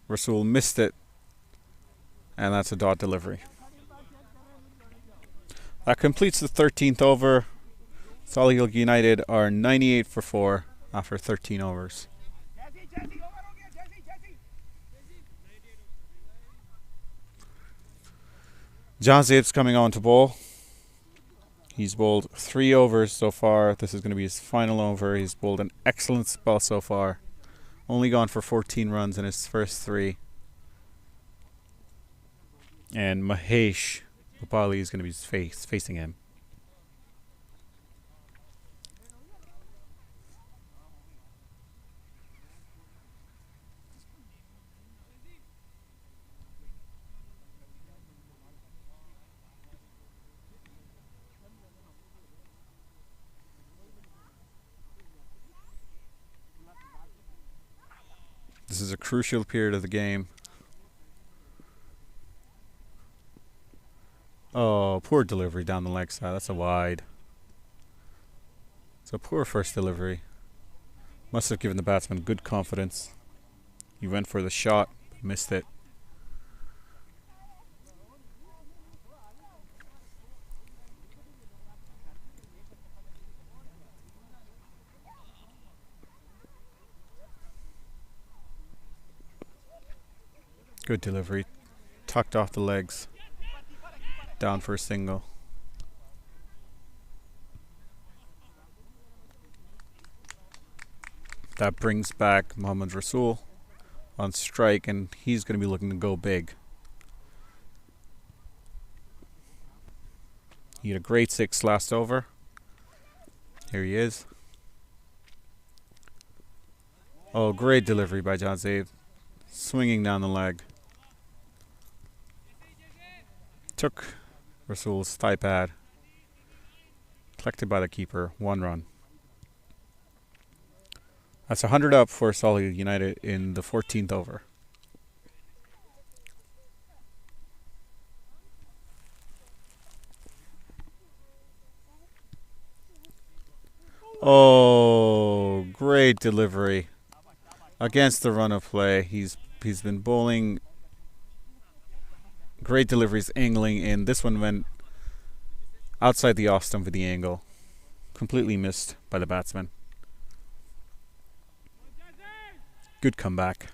Rasool missed it. And that's a dot delivery. That completes the 13th over. Solihull United are 98 for 4 after 13 overs. John Zabe's coming on to bowl. He's bowled 3 overs so far. This is going to be his final over. He's bowled an excellent spell so far. Only gone for 14 runs in his first 3. And Mahesh Bhopali is going to be facing him. This is a crucial period of the game. Oh, poor delivery down the leg side. That's a wide. It's a poor first delivery. Must have given the batsman good confidence. He went for the shot, but missed it. Good delivery. Tucked off the legs. Down for a single. That brings back Mohamed Rasool on strike, and he's going to be looking to go big. He had a great 6 last over. Here he is. Oh, great delivery by John Zabe. Swinging down the leg. Took Rasool's thigh pad. Collected by the keeper. 1 run. That's 100 up for Solihull United in the 14th over. Oh, great delivery. Against the run of play. He's been bowling great deliveries, angling in. This one went outside the off stump with the angle. Completely missed by the batsman. Good comeback.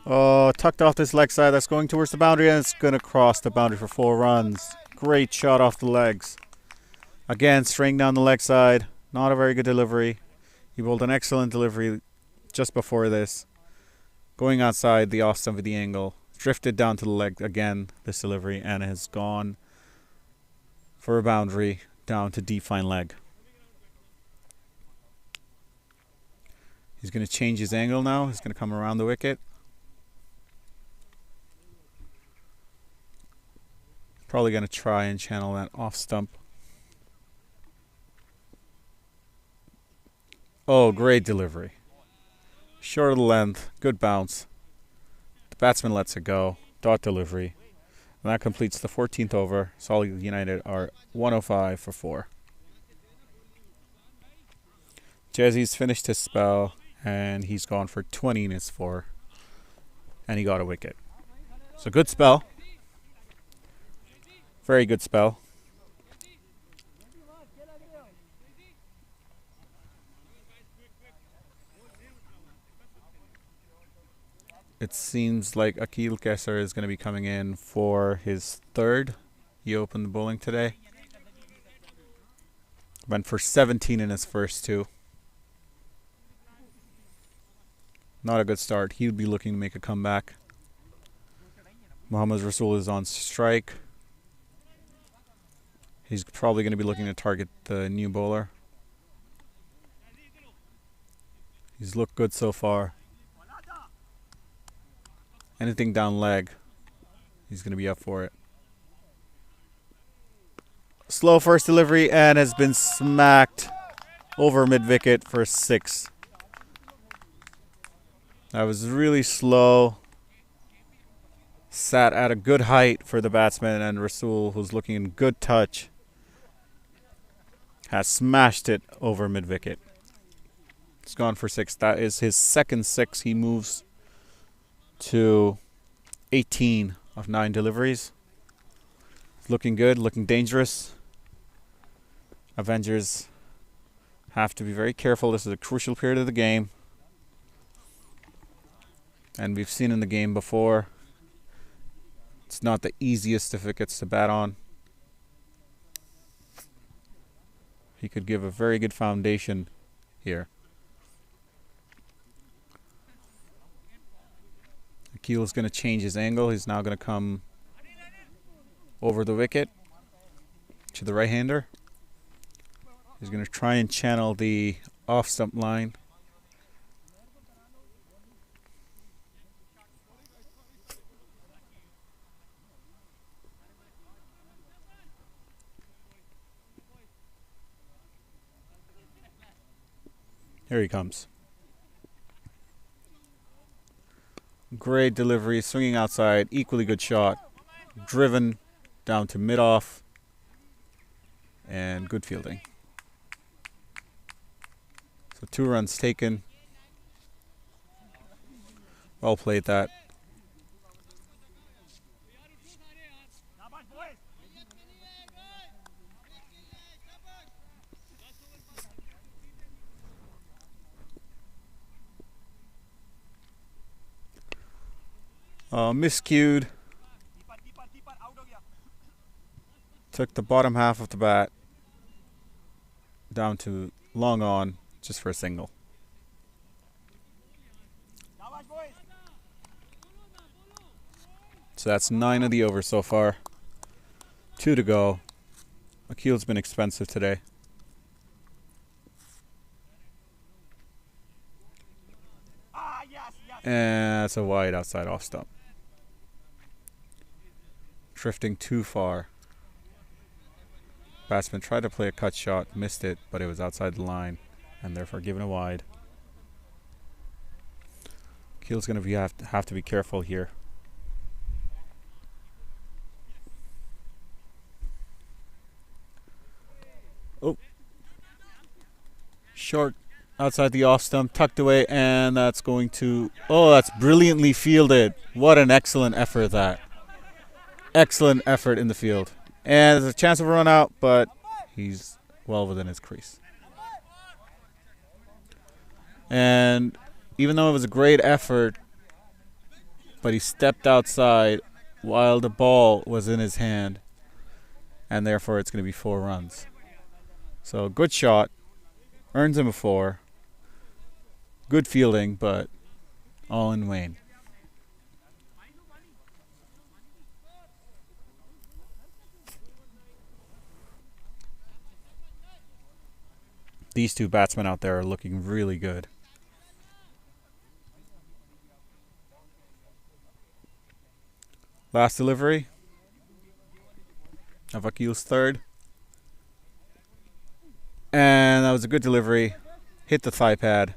Oh, tucked off this leg side. That's going towards the boundary, and it's going to cross the boundary for 4 runs. Great shot off the legs. Again, string down the leg side. Not a very good delivery. He bowled an excellent delivery just before this. Going outside the off stump of the angle. Drifted down to the leg again, this delivery, and has gone for a boundary down to deep fine leg. He's going to change his angle now. He's going to come around the wicket. Probably going to try and channel that off stump. Oh, great delivery. Short of the length, good bounce. The batsman lets it go. Dot delivery. And that completes the 14th over. Solihull United are 105 for 4. Jezzy's finished his spell, and he's gone for 20 in his 4. And he got a wicket. So good spell. Very good spell. It seems like Akil Kesser is going to be coming in for his 3rd. He opened the bowling today. Went for 17 in his first 2. Not a good start. He would be looking to make a comeback. Mohammad Rasul is on strike. He's probably going to be looking to target the new bowler. He's looked good so far. Anything down leg, he's going to be up for it. Slow first delivery and has been smacked over mid-wicket for 6. That was really slow. Sat at a good height for the batsman, and Rasul, who's looking in good touch, has smashed it over mid-wicket. It's gone for 6. That is his second 6. He moves to 18 of 9 deliveries. Looking good, looking dangerous. Avengers have to be very careful. This is a crucial period of the game. And we've seen in the game before, it's not the easiest of wickets to bat on. He could give a very good foundation here. Akil is going to change his angle. He's now going to come over the wicket to the right-hander. He's going to try and channel the off-stump line. Here he comes. Great delivery, swinging outside, equally good shot. Driven down to mid-off, and good fielding. So 2 runs taken. Well played that. Miscued. Took the bottom half of the bat down to long on just for a single. So that's 9 of the over so far. 2 to go. Akil's been expensive today. And it's a wide outside off stump. Drifting too far. Batsman tried to play a cut shot, missed it, but it was outside the line, and therefore given a wide. Keel's going to have to be careful here. Oh. Short outside the off stump, tucked away, and that's going to... Oh, that's brilliantly fielded. What an excellent effort that. Excellent effort in the field. And there's a chance of a run out, but he's well within his crease. And even though it was a great effort, but he stepped outside while the ball was in his hand, and therefore it's going to be 4 runs. So good shot, earns him a 4. Good fielding, but all in vain. These 2 batsmen out there are looking really good. Last delivery. of Akil's third. And that was a good delivery. Hit the thigh pad.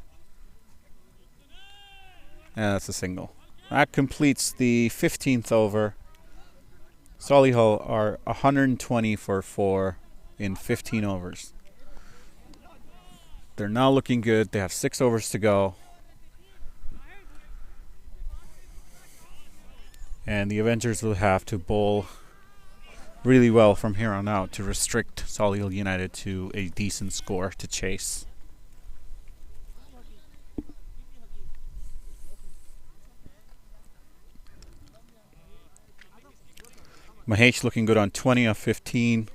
And that's a single. That completes the 15th over. Solihull are 120 for 4 in 15 overs. They're now looking good. They have 6 overs to go. And the Avengers will have to bowl really well from here on out to restrict Solihull United to a decent score to chase. Mahesh looking good on 20 of 15.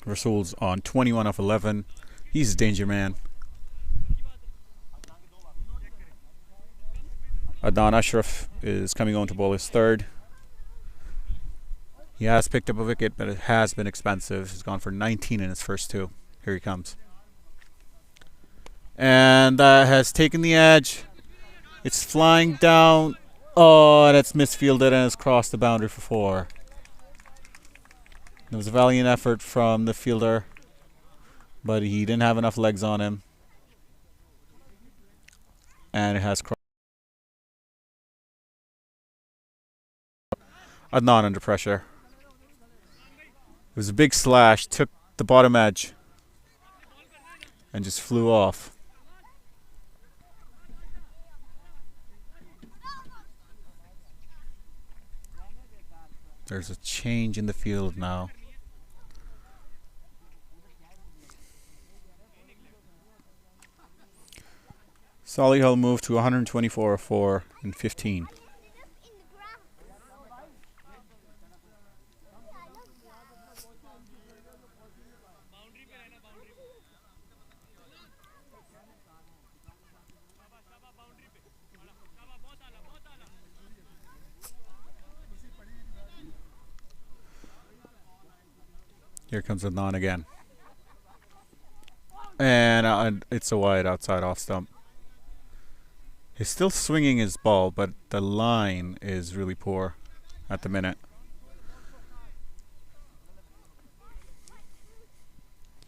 Rasul's on 21 of 11. He's a danger man. Adnan Ashraf is coming on to bowl his third. He has picked up a wicket, but it has been expensive. He's gone for 19 in his first 2. Here he comes. And has taken the edge. It's flying down. Oh, and it's misfielded and has crossed the boundary for 4. It was a valiant effort from the fielder, but he didn't have enough legs on him. And it has crossed. Adnan under pressure. It was a big slash, took the bottom edge, and just flew off. There's a change in the field now. Solihull moved to 124 4 in 15. Here comes Adnan again. And it's a wide outside off stump. He's still swinging his ball, but the line is really poor at the minute.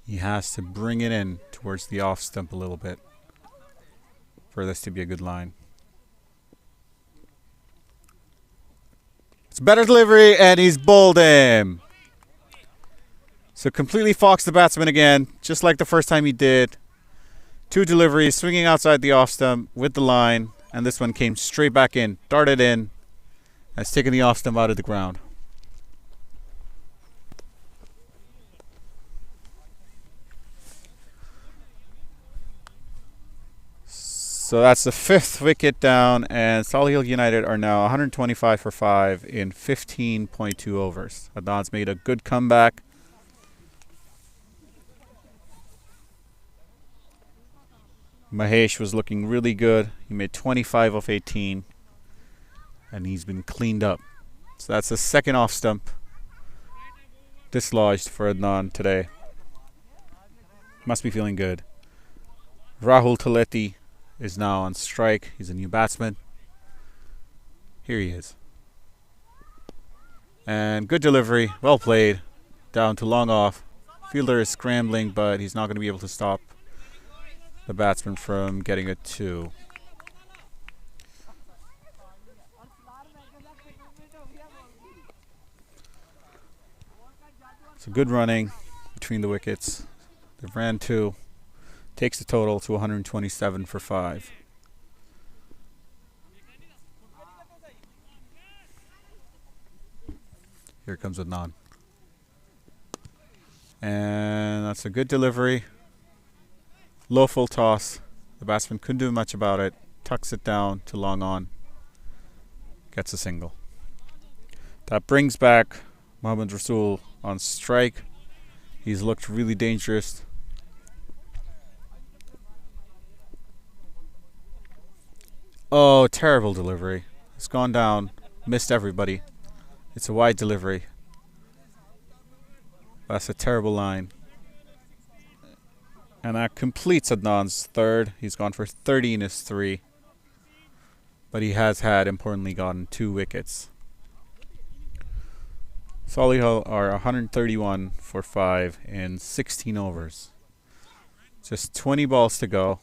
He has to bring it in towards the off stump a little bit for this to be a good line. It's a better delivery, and he's bowled him. So completely foxed the batsman again, just like the first time he did. 2 deliveries, swinging outside the off stump with the line, and this one came straight back in, darted in, and it's taken the off stump out of the ground. So that's the 5th wicket down, and Solihull United are now 125 for 5 in 15.2 overs. Adnan's made a good comeback. Mahesh was looking really good. He made 25 of 18, and he's been cleaned up. So that's the 2nd off stump dislodged for Adnan today. Must be feeling good. Rahul Taleti is now on strike. He's a new batsman. Here he is. And good delivery. Well played. Down to long off. Fielder is scrambling, but he's not going to be able to stop the batsman from getting a 2. So good running between the wickets. They've ran 2. Takes the total to 127 for 5. Here comes Adnan. And that's a good delivery. Low full toss. The batsman couldn't do much about it. Tucks it down to long on. Gets a single. That brings back Mohammad Rasul on strike. He's looked really dangerous. Oh, terrible delivery. It's gone down. Missed everybody. It's a wide delivery. That's a terrible line. And that completes Adnan's 3rd. He's gone for 30 in his 3. But he has had, importantly, gotten 2 wickets. Solihull are 131 for 5 in 16 overs. Just 20 balls to go.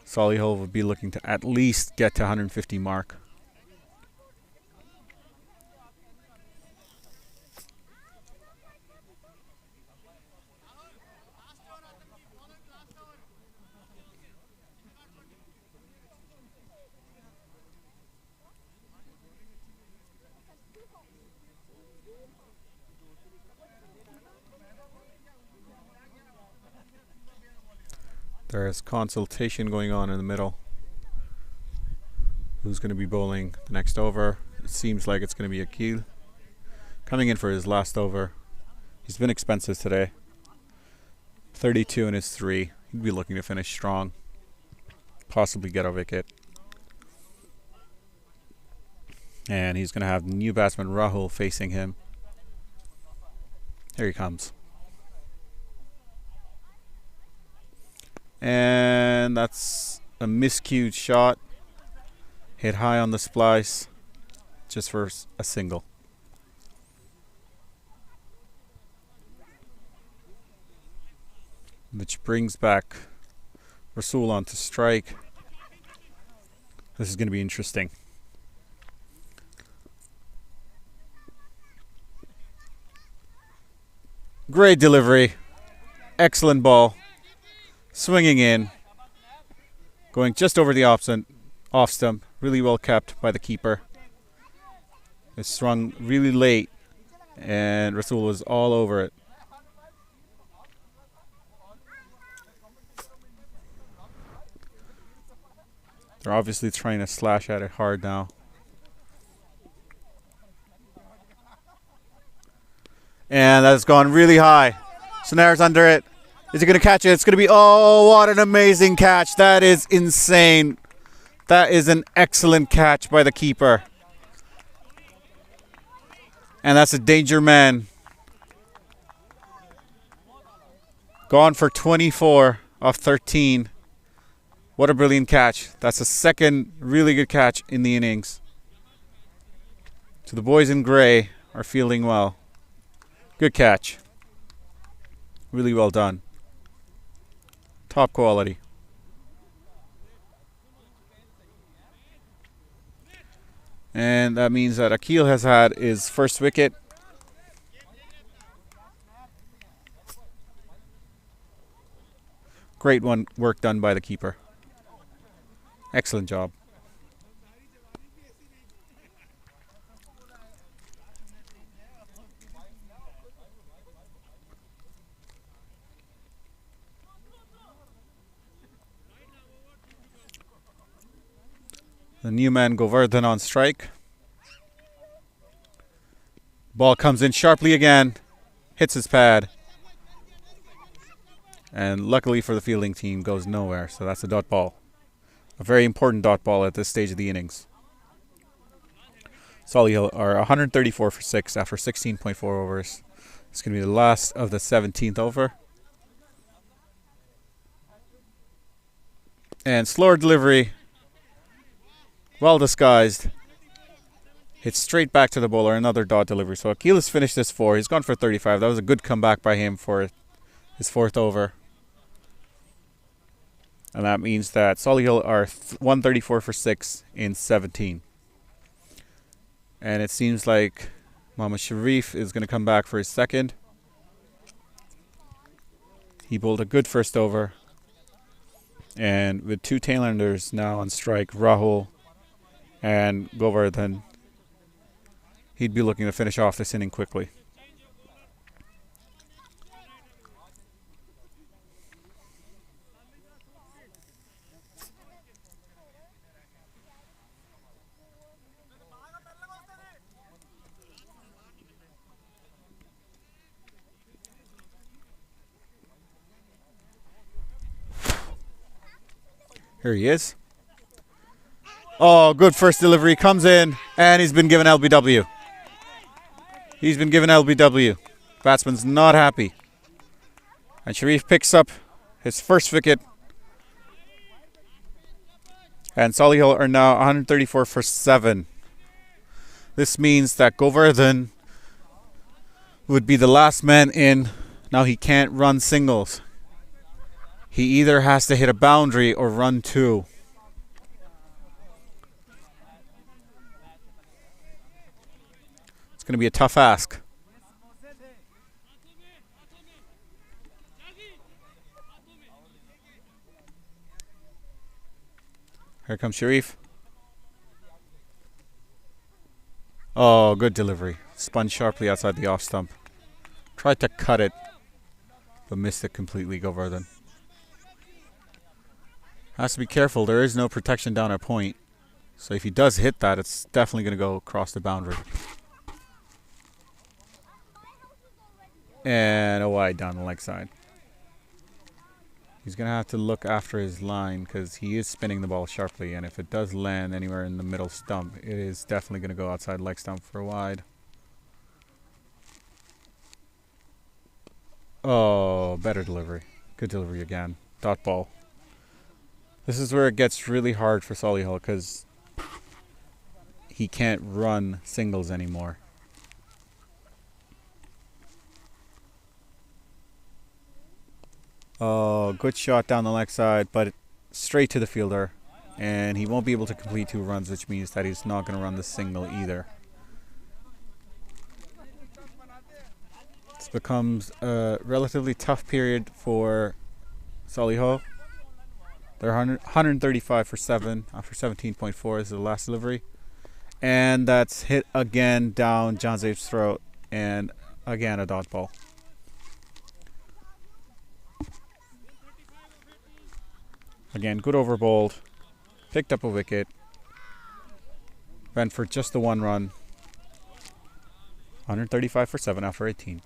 Solihull would be looking to at least get to 150 mark. There's consultation going on in the middle. Who's going to be bowling the next over? It seems like it's going to be Akil. Coming in for his last over. He's been expensive today. 32 in his 3. He'd be looking to finish strong. Possibly get a wicket. And he's going to have new batsman Rahul facing him. Here he comes. And that's a miscued shot. Hit high on the splice. Just for a single. Which brings back Rasool on to strike. This is going to be interesting. Great delivery. Excellent ball. Swinging in. Going just over the off stump. Really well kept by the keeper. It swung really late. And Rasool was all over it. They're obviously trying to slash at it hard now. And that's gone really high. Snare's under it. Is he going to catch it? It's going to be... Oh, what an amazing catch. That is insane. That is an excellent catch by the keeper. And that's a danger man. Gone for 24 off 13. What a brilliant catch. That's a second really good catch in the innings. So the boys in grey are feeling well. Good catch. Really well done. Top quality. And that means that Akil has had his first wicket. Great work done by the keeper. Excellent job. The new man Govardhan on strike. Ball comes in sharply again. Hits his pad. And luckily for the fielding team, goes nowhere. So that's a dot ball. A very important dot ball at this stage of the innings. Solihull are 134 for 6 after 16.4 overs. It's going to be the last of the 17th over. And slower delivery. Well disguised. Hits straight back to the bowler. Another dot delivery. So Akil has finished this 4. He's gone for 35. That was a good comeback by him for his 4th over. And that means that Solihull are 134 for 6 in 17. And it seems like Mohammad Sharif is going to come back for his 2nd. He bowled a good first over. And with 2 tailenders now on strike, Rahul and Govardhan, he'd be looking to finish off this inning quickly. Here he is. Oh, good first delivery. Comes in, and he's been given LBW. He's been given LBW. Batsman's not happy. And Sharif picks up his first wicket. And Solihull are now 134 for 7. This means that Govardhan would be the last man in. Now he can't run singles. He either has to hit a boundary or run two. It's going to be a tough ask. Here comes Sharif. Oh, good delivery. Spun sharply outside the off stump. Tried to cut it, but missed it completely, Govardhan. Has to be careful. There is no protection down at point. So if he does hit that, it's definitely going to go across the boundary. And a wide down the leg side. He's going to have to look after his line because he is spinning the ball sharply. And if it does land anywhere in the middle stump, it is definitely going to go outside leg stump for a wide. Oh, better delivery. Good delivery again. Dot ball. This is where it gets really hard for Solihull because he can't run singles anymore. Oh, good shot down the leg side, but straight to the fielder. And he won't be able to complete two runs, which means that he's not going to run the single either. This becomes a relatively tough period for Solihull. They're 135 for 7 after 17.4 is the last delivery. And that's hit again down John Zave's throat. And again a dot ball. Again, good over bowled. Picked up a wicket. Went for just the one run. 135 for 7 after 18.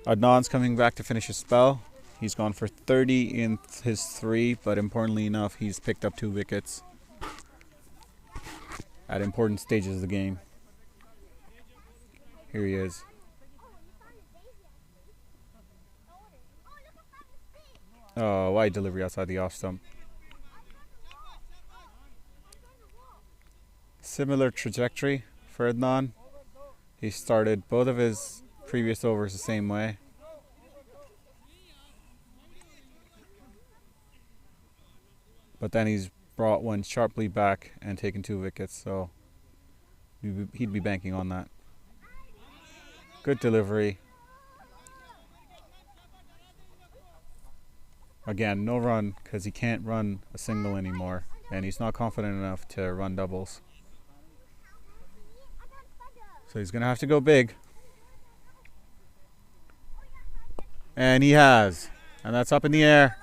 Adnan's coming back to finish his spell. He's gone for 30 in his 3, but importantly enough, he's picked up 2 wickets at important stages of the game. Here he is. Oh, wide delivery outside the off stump. Similar trajectory for Adnan. He started both of his previous overs the same way. But then he's brought one sharply back and taken 2 wickets, so he'd be banking on that. Good delivery. Again, no run because he can't run a single anymore, and he's not confident enough to run doubles. So he's going to have to go big. And he has. And that's up in the air.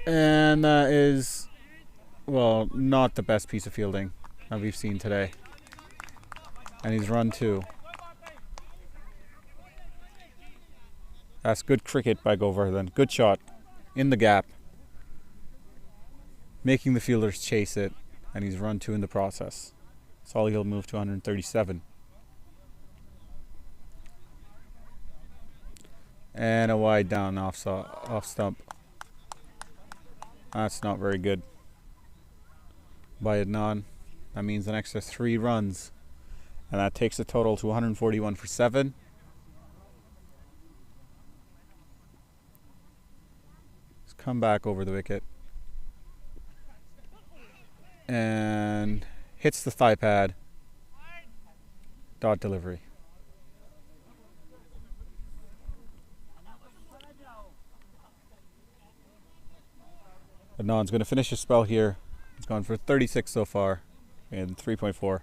And that is, well, not the best piece of fielding that we've seen today. And he's run 2. That's good cricket by Govardhan. Good shot in the gap. Making the fielders chase it. And he's run 2 in the process. Solihull moved to 137. And a wide down off stump. That's not very good by Adnan. That means an extra 3 runs. And that takes the total to 141 for 7. Let's come back over the wicket. And hits the thigh pad. Dot delivery. Adnan's going to finish his spell here. He's gone for 36 so far in 3.4.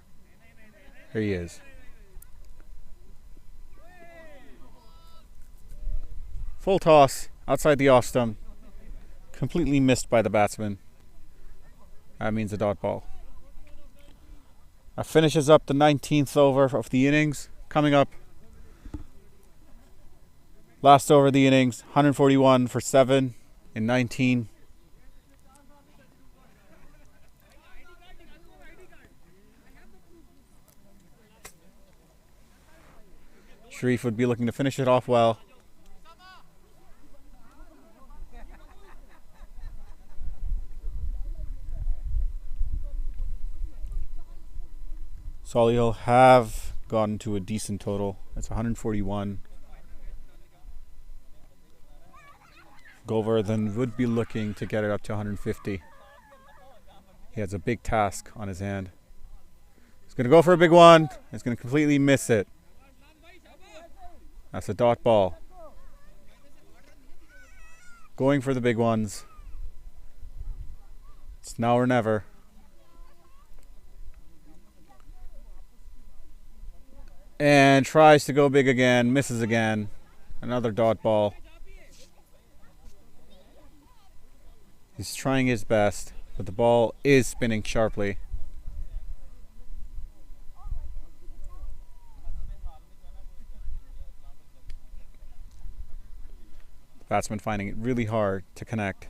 Here he is. Full toss outside the off stump. Completely missed by the batsman. That means a dot ball. That finishes up the 19th over of the innings. Coming up, last over of the innings, 141 for 7 in 19. Sharif would be looking to finish it off well. Solihull have gotten to a decent total. That's 141. Govardhan would be looking to get it up to 150. He has a big task on his hand. He's going to go for a big one. He's going to completely miss it. That's a dot ball. Going for the big ones. It's now or never. And tries to go big again, misses again. Another dot ball. He's trying his best, but the ball is spinning sharply. The batsman finding it really hard to connect.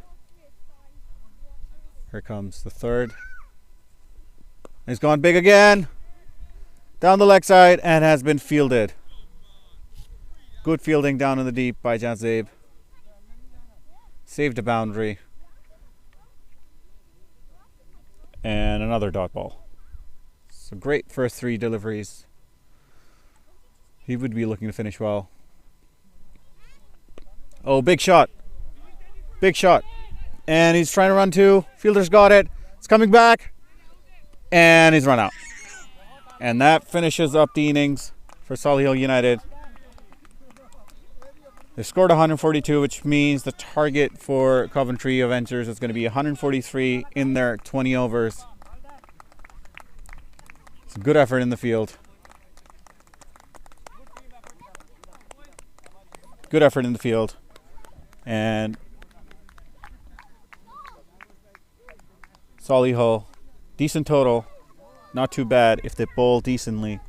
Here comes the third. He's gone big again. Down the leg side and has been fielded. Good fielding down in the deep by Jazib. Saved a boundary. And another dot ball. So great first three deliveries. He would be looking to finish well. Oh, big shot. Big shot. And he's trying to run too. Fielder's got it. It's coming back. And he's run out. And that finishes up the innings for Solihull United. They scored 142, which means the target for Coventry Avengers is going to be 143 in their 20 overs. It's a good effort in the field. Good effort in the field. And Solihull, decent total. Not too bad if they bowl decently.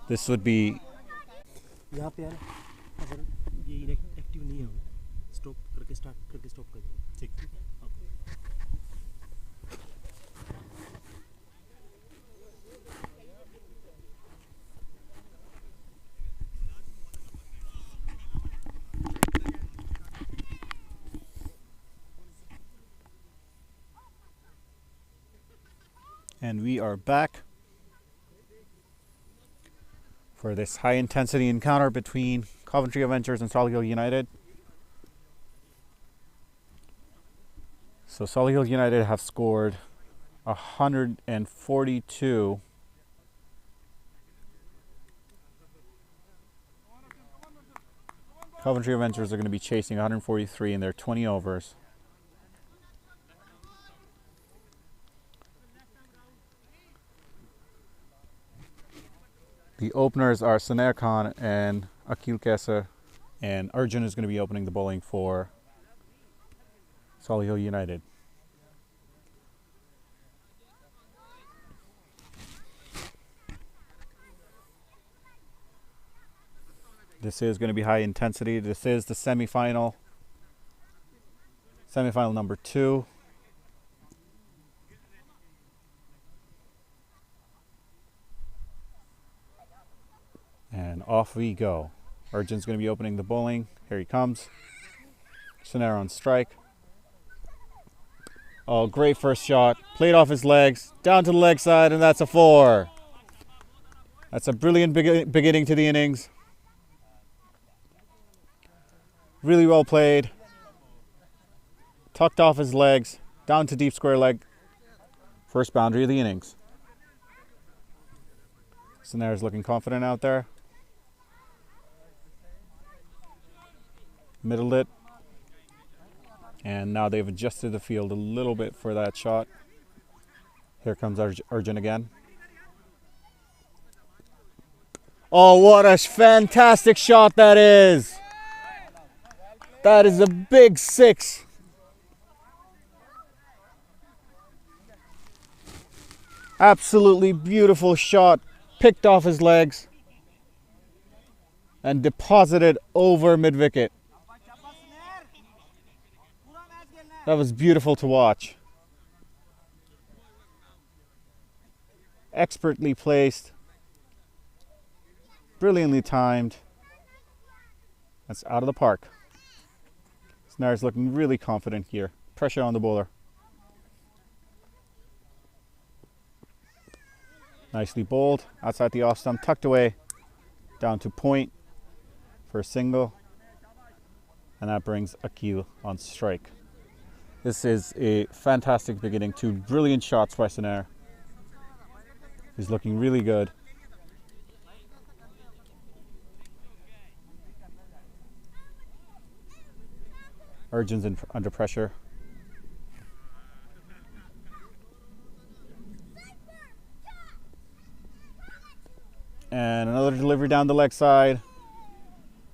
This would be. यहाँ पे यार अगर ये active नहीं है stop करके start करके stop कर दो ठीक And we are back for this high intensity encounter between Coventry Avengers and Solihull United. So Solihull United have scored 142. Coventry Avengers are going to be chasing 143 in their 20 overs. The openers are Saner Khan and Akil Kesa, and Arjun is going to be opening the bowling for Solihull United. This is going to be high intensity. This is the semi-final. Semi-final number 2. And off we go. Arjun's going to be opening the bowling. Here he comes. Saner on strike. Oh, great first shot. Played off his legs. Down to the leg side, and that's a 4. That's a brilliant beginning to the innings. Really well played. Tucked off his legs. Down to deep square leg. First boundary of the innings. Saner is looking confident out there. Middled it. And now they've adjusted the field a little bit for that shot. Here comes Arjun again. Oh, what a fantastic shot that is! That is a big 6. Absolutely beautiful shot. Picked off his legs and deposited over mid-wicket. That was beautiful to watch. Expertly placed. Brilliantly timed. That's out of the park. Snare's looking really confident here. Pressure on the bowler. Nicely bowled. Outside the off stump, tucked away. Down to point for a single. And that brings Akil on strike. This is a fantastic beginning. 2 brilliant shots by Snare. He's looking really good. Urchin's under pressure. And another delivery down the leg side.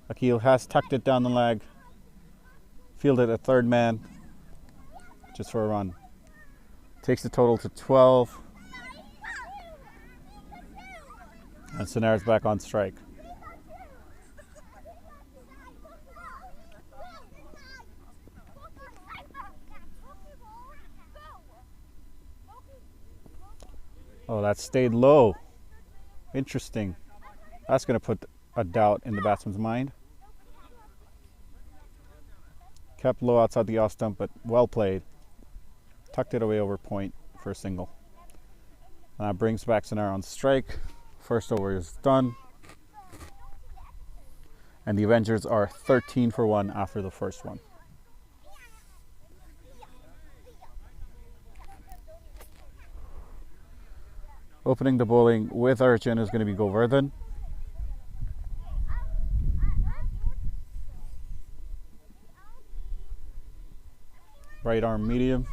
Akil has tucked it down the leg. Fielded a third man. Just for a run. Takes the total to 12. And Sonair's back on strike. Oh, that stayed low. Interesting. That's going to put a doubt in the batsman's mind. Kept low outside the off stump, but well played. Tucked it away over point for a single. That brings back Sonair on strike. First over is done. And the Avengers are 13 for 1 after the first one. Opening the bowling with Urchin is going to be Govardhan. Right arm medium.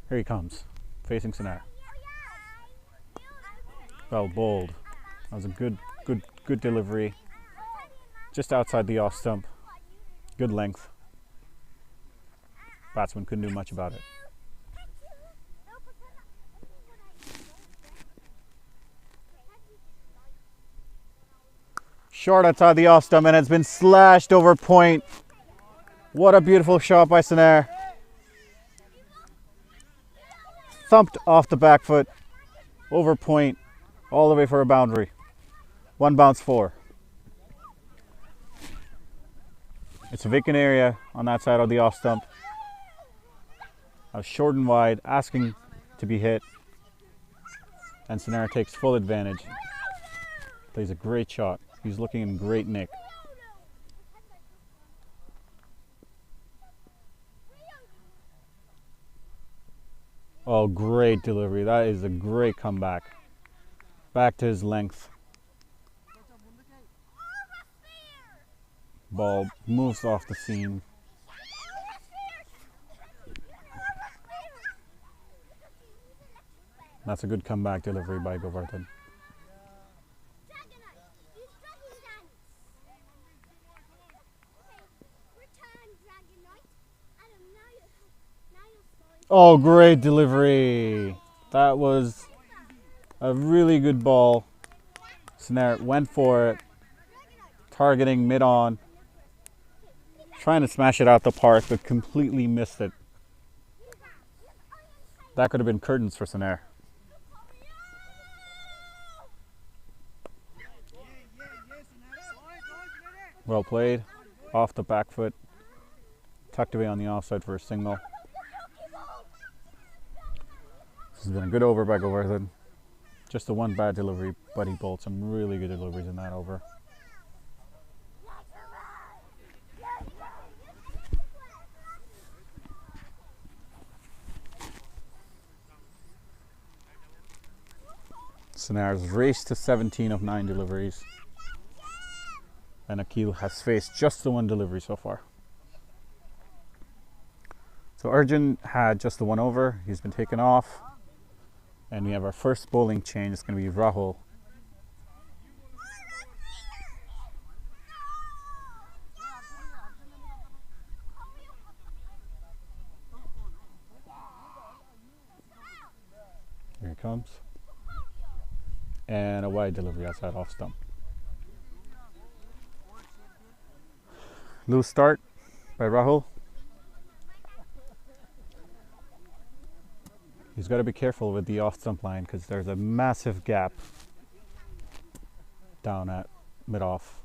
Here he comes, facing Sonair. Well bowled. That was a good delivery. Just outside the off stump. Good length. Batsman couldn't do much about it. Short outside the off stump, and it's been slashed over point. What a beautiful shot by Sonair. Thumped off the back foot, over point, all the way for a boundary. 1 bounce 4. It's a vacant area on that side of the off stump. I was short and wide, asking to be hit. And Sonair takes full advantage. Plays a great shot. He's looking in great nick. Oh, great delivery. That is a great comeback. Back to his length. Ball moves off the seam. That's a good comeback delivery by Govardhan. Oh, great delivery. That was a really good ball. Sonair went for it. Targeting mid-on. Trying to smash it out the park, but completely missed it. That could have been curtains for Sonair. Well played. Off the back foot. Tucked away on the offside for a single. This has been a good over by Govardhan. Just the one bad delivery, but he bowled some really good deliveries in that over. Sonair's raced to 17 of 9 deliveries. And Akil has faced just the 1 delivery so far. So Arjun had just the 1 over. He's been taken off. And we have our first bowling change. It's going to be Rahul. Here he comes. And a wide delivery outside off stump. Loose start by Rahul. He's got to be careful with the off stump line because there's a massive gap. down at mid-off.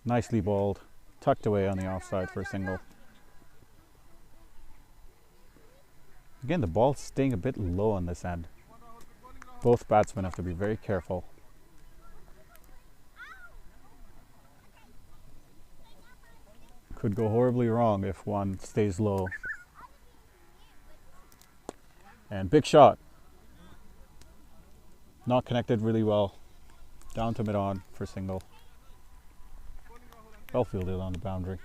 Nicely bowled, tucked away on the offside for a single. Again, the ball's staying a bit low on this end. Both batsmen have to be very careful. Could go horribly wrong if one stays low. And big shot. Not connected really well. Down to mid-on for single. Well fielded on the boundary.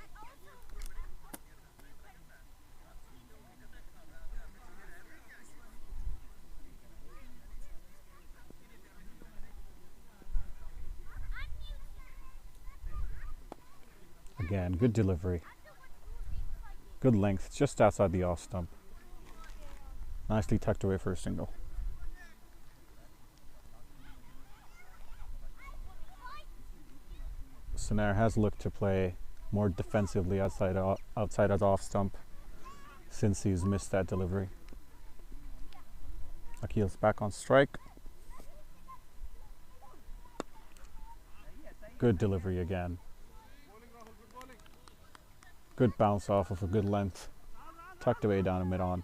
Again, good delivery. Good length, just outside the off stump. Nicely tucked away for a single. Sonair has looked to play more defensively outside his off stump since he's missed that delivery. Akil's back on strike. Good delivery again. Good bounce off of a good length. Tucked away down in mid-on.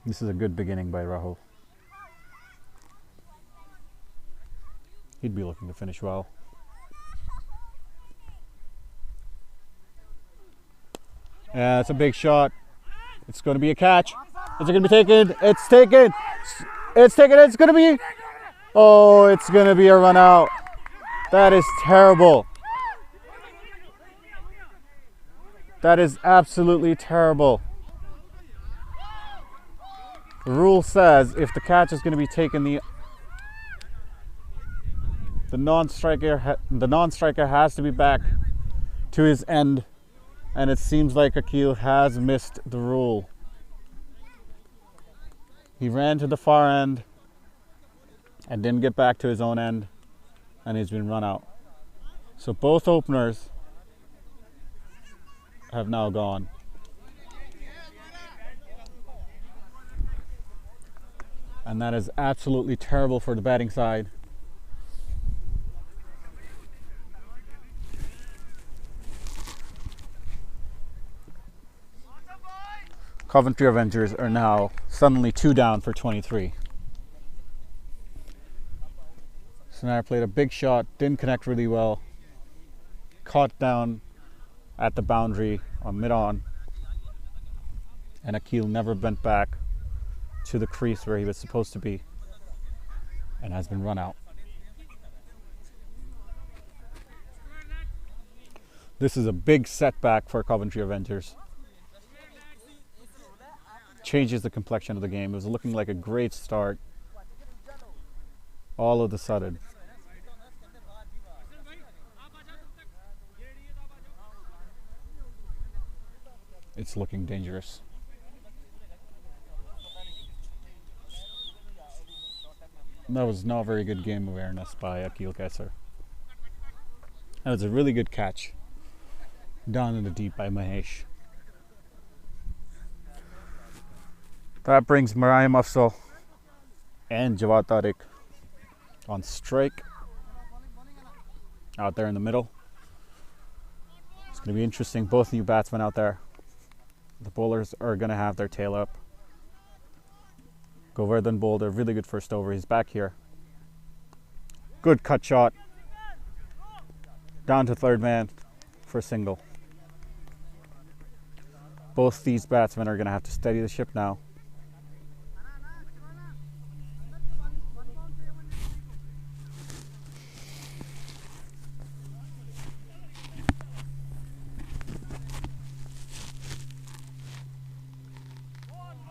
This is a good beginning by Rahul. He'd be looking to finish well. Yeah, it's a big shot. It's going to be a catch. Is it going to be taken? It's taken. It's taken. It's going to be... Oh, it's going to be a run out. That is terrible. That is absolutely terrible. The rule says if the catch is going to be taken, the non-striker has to be back to his end, and it seems like Akil has missed the rule. He ran to the far end and didn't get back to his own end, and he's been run out. So both openers have now gone. And that is absolutely terrible for the batting side. Coventry Avengers are now suddenly 2 down for 23. Sonair played a big shot, didn't connect really well. Caught down at the boundary on mid-on. And Akil never bent back to the crease where he was supposed to be and has been run out. This is a big setback for Coventry Avengers. Changes the complexion of the game. It was looking like a great start. All of a sudden. It's looking dangerous. That was not very good game awareness by Akil Kesser. That was a really good catch down in the deep by Mahesh. That brings Mariam Afzal and Jawad Tariq on strike out there in the middle. It's going to be interesting. Both new batsmen out there. The bowlers are going to have their tail up. Govardhan bowled a really good first over. He's back here. Good cut shot. Down to third man for a single. Both these batsmen are going to have to steady the ship now.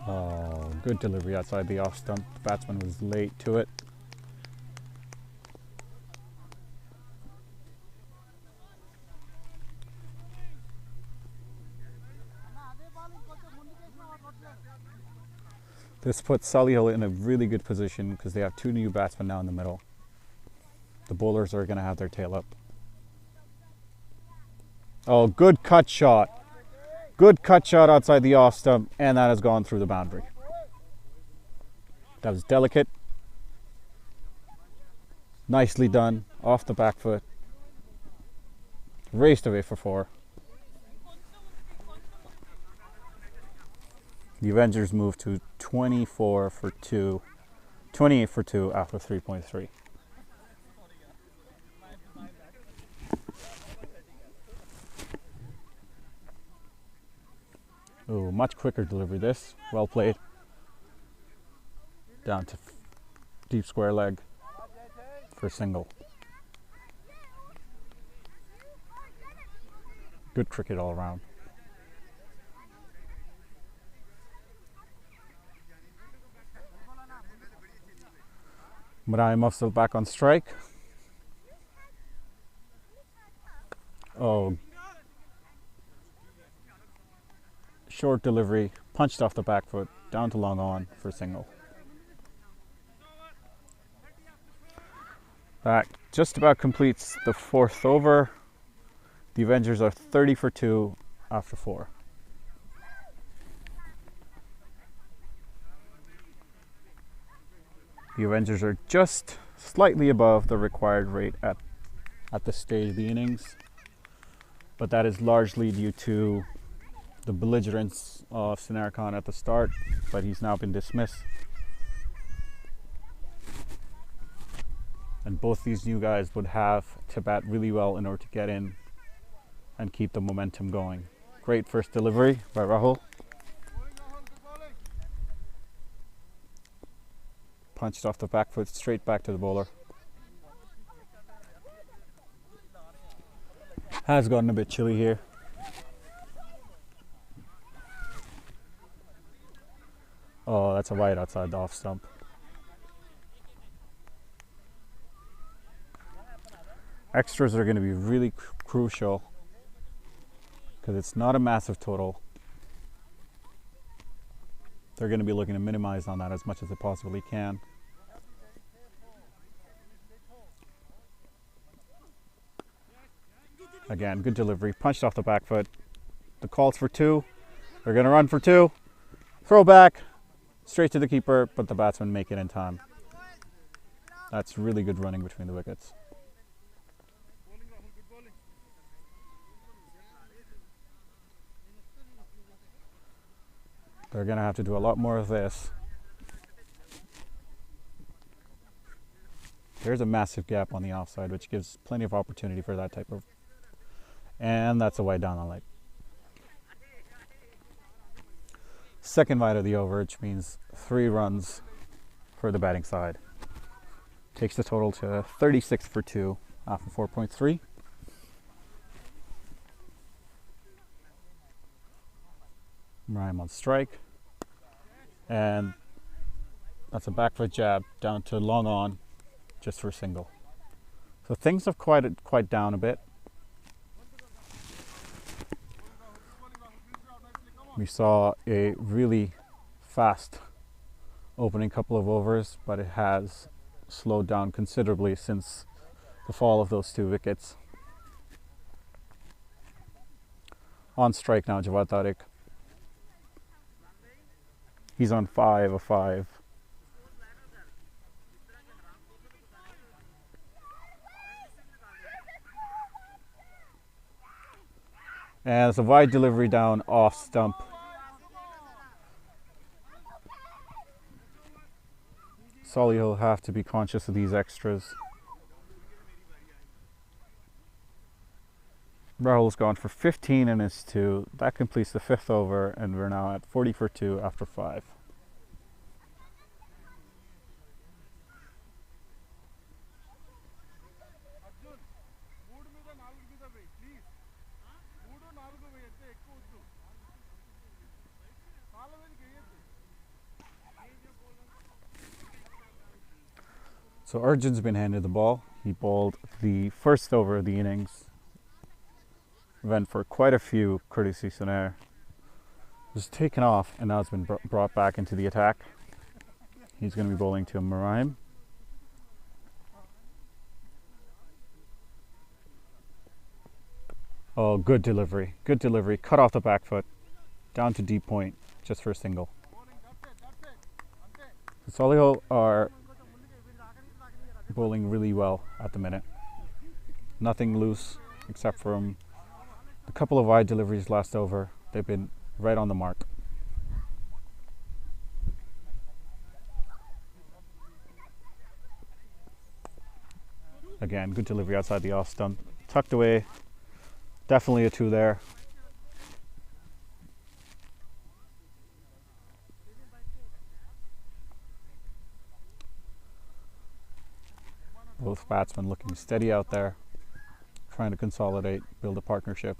Oh, good delivery outside the off stump. The batsman was late to it. This puts Solihull in a really good position because they have 2 new batsmen now in the middle. The bowlers are going to have their tail up. Oh, good cut shot. Good cut shot outside the off stump, and that has gone through the boundary. That was delicate. Nicely done. Off the back foot. Raced away for 4. The Avengers moved to 24 for 2. 28 for 2 after 3.3. Oh, much quicker delivery this. Well played. Down to deep square leg for a single. Good cricket all around. Mariah Mufsal back on strike. Oh. Short delivery, punched off the back foot, down to long on for a single. That just about completes the 4th over. The Avengers are 30 for 2 after 4. The Avengers are just slightly above the required rate at this stage of the innings, but that is largely due to the belligerence of Sinar Khan at the start, but he's now been dismissed. And both these new guys would have to bat really well in order to get in and keep the momentum going. Great first delivery by Rahul. Punched off the back foot straight back to the bowler. Has gotten a bit chilly here. Oh, that's a wide outside the off stump. Extras are going to be really crucial because it's not a massive total. They're going to be looking to minimize on that as much as they possibly can. Again, good delivery. Punched off the back foot. The call's for 2. They're going to run for 2. Throw back. Straight to the keeper, but the batsmen make it in time. That's really good running between the wickets. They're going to have to do a lot more of this. There's a massive gap on the offside, which gives plenty of opportunity for that type of... And that's a wide down the leg. Second wide of the over, which means 3 runs for the batting side. Takes the total to 36 for 2 after 4.3. Rhyme on strike. And that's a back foot jab down to long on just for a single. So things have quite down a bit. We saw a really fast opening couple of overs, but it has slowed down considerably since the fall of those 2 wickets. On strike now, Jawad Tariq. He's on 5 of 5. And it's a wide delivery down off stump. Solihull will have to be conscious of these extras. Rahul's gone for 15 in his 2. That completes the 5th over, and we're now at 40 for 2 after 5. So Arjun's been handed the ball. He bowled the first over of the innings. Went for quite a few courtesy Sonair. Was taken off and now it's been brought back into the attack. He's going to be bowling to Marime. Oh, good delivery. Good delivery. Cut off the back foot. Down to deep point just for a single. Solihull are bowling really well at the minute. Nothing loose except from a couple of wide deliveries last over. They've been right on the mark. Again, good delivery outside the off stump. Tucked away. Definitely a 2 there. Both batsmen looking steady out there, trying to consolidate, build a partnership.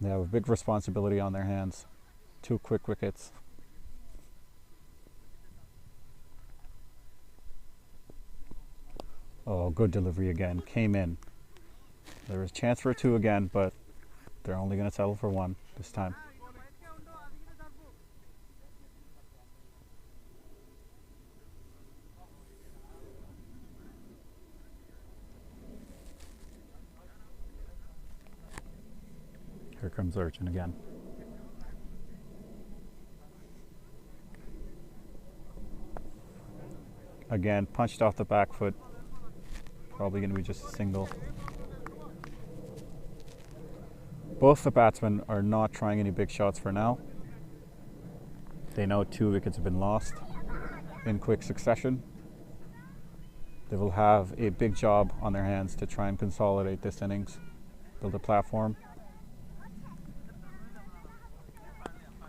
They have a big responsibility on their hands. 2 quick wickets. Oh, good delivery again. Came in. There was a chance for a 2 again, but they're only going to settle for 1 this time. Here comes Urchin again. Again, punched off the back foot. Probably going to be just a single. Both the batsmen are not trying any big shots for now. They know 2 wickets have been lost in quick succession. They will have a big job on their hands to try and consolidate this innings, build a platform.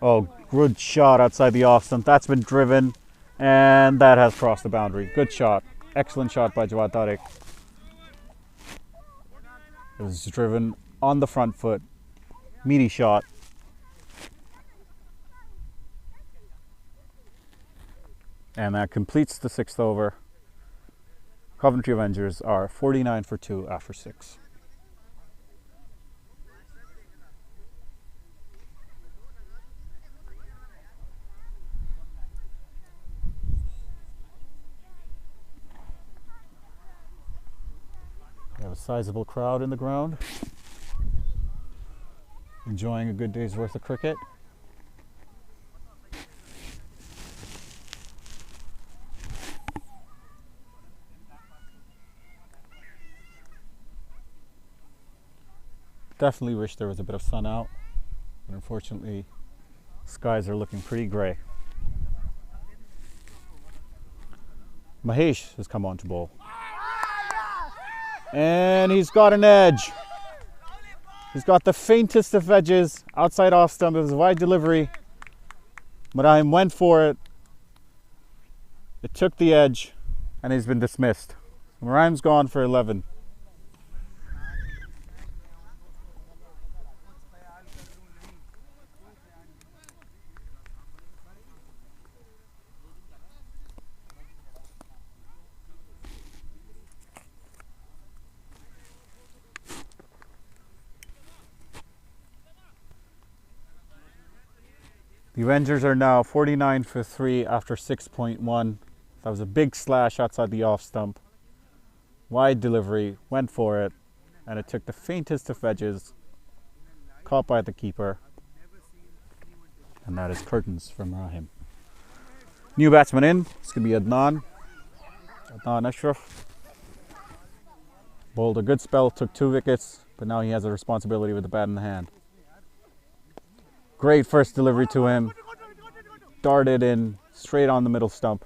Oh, good shot outside the off stump. That's been driven, and that has crossed the boundary. Good shot. Excellent shot by Jawad Tariq. It was driven on the front foot. Meaty shot. And that completes the 6th over. Coventry Avengers are 49 for 2 after 6. We have a sizable crowd in the ground, enjoying a good day's worth of cricket. Definitely wish there was a bit of sun out, but unfortunately skies are looking pretty grey. Mahesh has come on to bowl. And he's got an edge. He's got the faintest of edges outside off stump. It was a wide delivery. Marahim went for it. It took the edge, and he's been dismissed. Marahim's gone for 11. The Avengers are now 49 for 3 after 6.1. That was a big slash outside the off stump. Wide delivery, went for it, and it took the faintest of edges, caught by the keeper. And that is curtains from Rahim. New batsman in, it's going to be Adnan Ashraf. Bowled a good spell, took 2 wickets, but now he has a responsibility with the bat in the hand. Great first delivery to him. Darted in straight on the middle stump.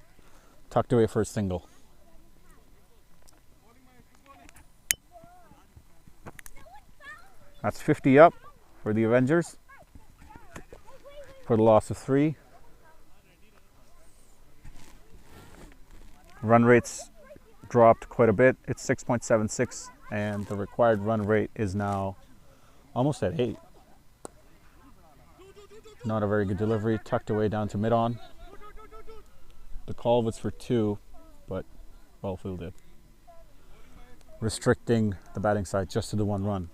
Tucked away for a single. That's 50 up for the Avengers for the loss of 3. Run rates dropped quite a bit. It's 6.76 and the required run rate is now almost at 8. Not a very good delivery, tucked away down to mid-on. The call was for 2, but well fielded. Restricting the batting side just to the 1 run.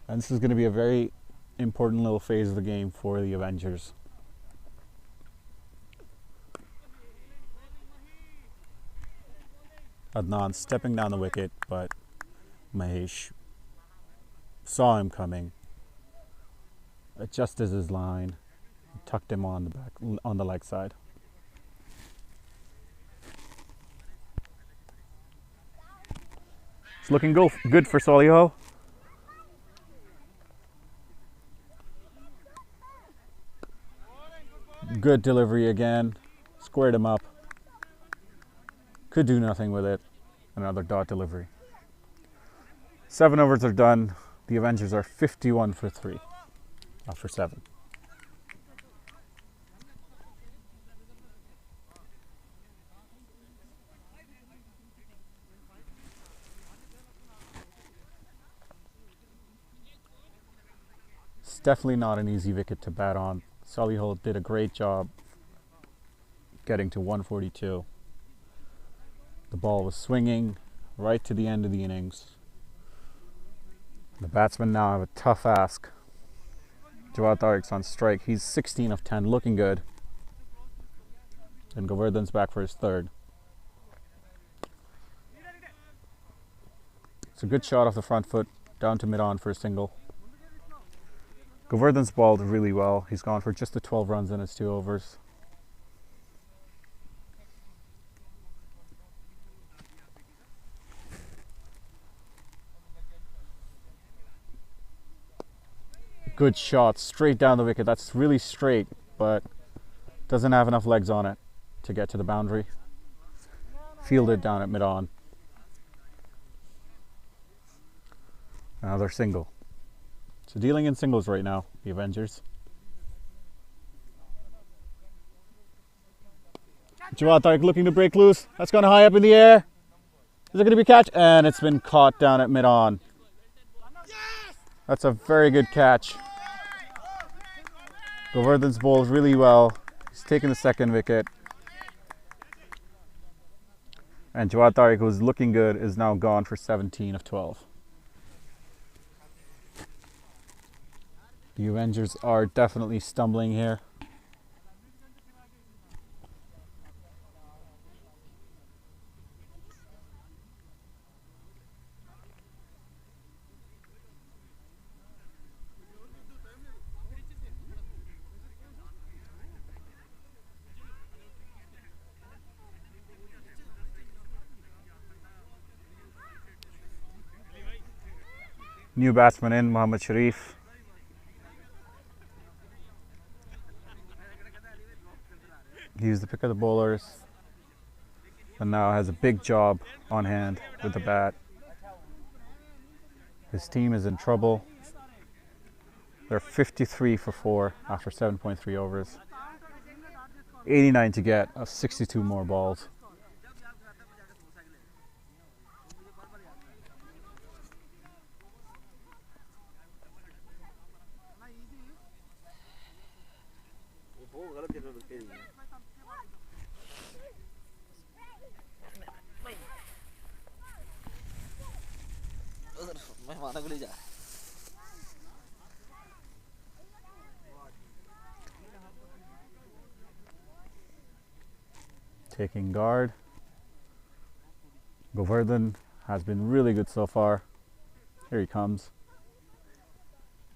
And this is going to be a very important little phase of the game for the Avengers. Adnan stepping down the wicket, but Mahesh saw him coming, adjusted his line, tucked him on the leg side. It's looking good for Solihull. Good delivery again, squared him up. Could do nothing with it. Another dot delivery. 7 overs are done. The Avengers are 51 for 3 after 7. It's definitely not an easy wicket to bat on. Solihull did a great job getting to 142. The ball was swinging right to the end of the innings. The batsmen now have a tough ask. Jawad Tariq's on strike. He's 16 of 10, looking good. And Govardhan's back for his third. It's a good shot off the front foot, down to mid-on for a single. Govardhan's balled really well. He's gone for just the 12 runs in his 2 overs. Good shot, straight down the wicket. That's really straight, but doesn't have enough legs on it to get to the boundary. Fielded down at mid-on. Another single. So dealing in singles right now, the Avengers. Jawad Tariq looking to break loose. That's gone high up in the air. Is it going to be a catch? And it's been caught down at mid-on. That's a very good catch. Govardhan's bowled really well. He's taken the second wicket. And Jawad Tariq, who's looking good, is now gone for 17 of 12. The Avengers are definitely stumbling here. New batsman in, Mohammad Sharif. He's the pick of the bowlers and now has a big job on hand with the bat. His team is in trouble. They're 53 for 4 after 7.3 overs. 89 to get of 62 more balls. Taking guard. Govardhan has been really good so far. Here he comes.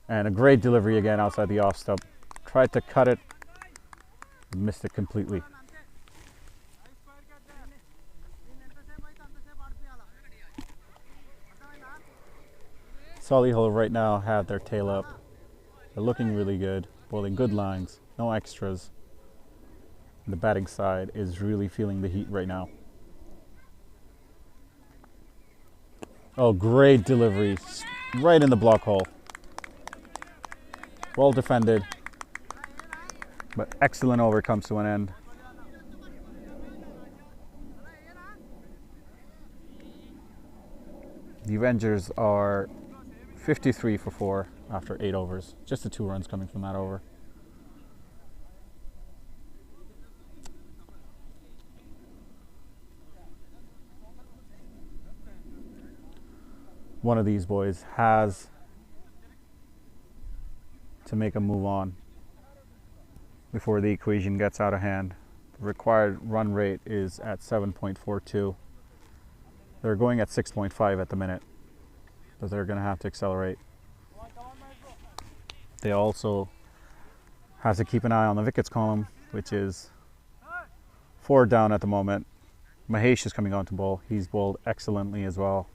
And a great delivery again outside the off stump. Tried to cut it, missed it completely. Solihull right now have their tail up. They're looking really good, bowling good lines, no extras. The batting side is really feeling the heat right now. Oh, great delivery, right in the block hole. Well defended, but excellent over comes to an end. The Avengers are 53 for 4 after 8 overs. Just the 2 runs coming from that over. One of these boys has to make a move on before the equation gets out of hand. The required run rate is at 7.42. They're going at 6.5 at the minute, but they're going to have to accelerate. they also have to keep an eye on the wickets column, which is 4 down at the moment. Mahesh is coming on to bowl. He's bowled excellently as well.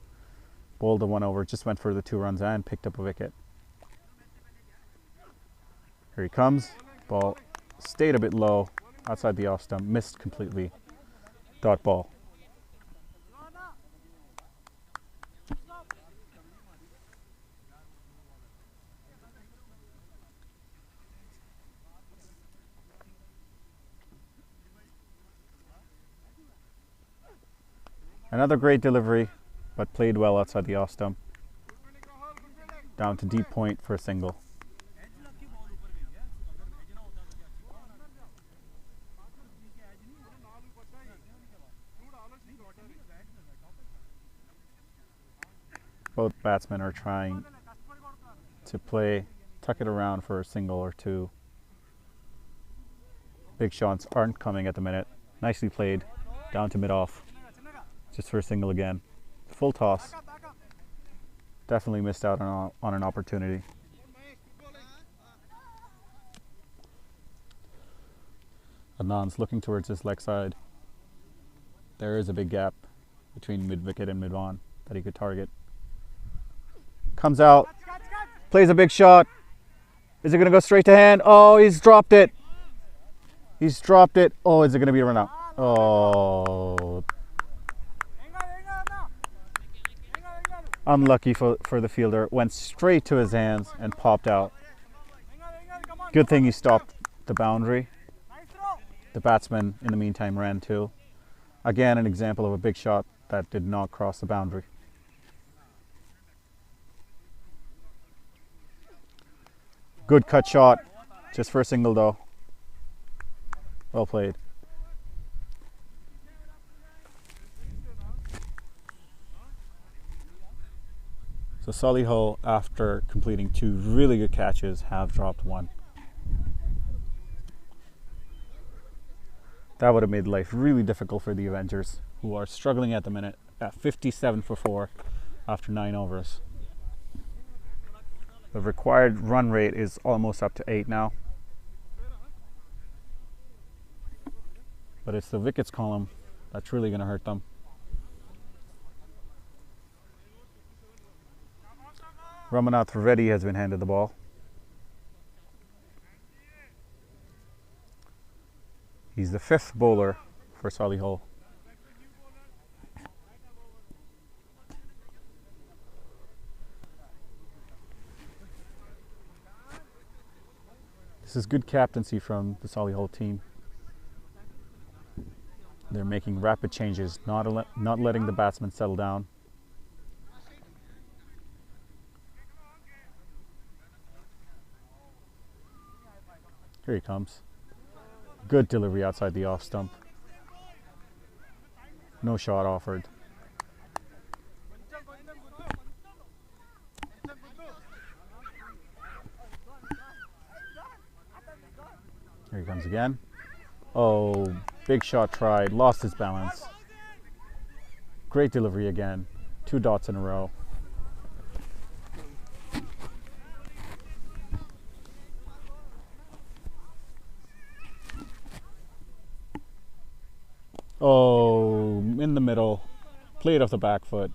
Bowled the 1 over, just went for the 2 runs and picked up a wicket. Here he comes. Ball stayed a bit low outside the off stump, missed completely. Dot ball. Another great delivery, but played well outside the off stump. Down to deep point for a single. Both batsmen are trying to tuck it around for a single or 2. Big shots aren't coming at the minute. Nicely played, down to mid-off. Just for a single again. Full toss. Definitely missed out on an opportunity. Adnan's looking towards his leg side. There is a big gap between mid-wicket and mid-on that he could target. Comes out, plays a big shot. Is it going to go straight to hand? Oh, he's dropped it. He's dropped it. Oh, is it going to be a run out? Oh. Unlucky for the fielder. Went straight to his hands and popped out. Good thing he stopped the boundary. The batsman, in the meantime, ran too. Again, an example of a big shot that did not cross the boundary. Good cut shot, just for a single though. Well played. So Solihull, after completing 2 really good catches, have dropped 1. That would have made life really difficult for the Avengers, who are struggling at the minute at 57 for 4 after 9 overs. The required run rate is almost up to 8 now. But it's the wickets column that's really going to hurt them. Ramanath Reddy has been handed the ball. He's the 5th bowler for Solihull. This is good captaincy from the Solihull team. They're making rapid changes, not letting the batsmen settle down. Here he comes. Good delivery outside the off stump. No shot offered. Here he comes again. Oh, big shot tried, lost his balance. Great delivery again. 2 dots in a row. Oh, in the middle. Played off the back foot.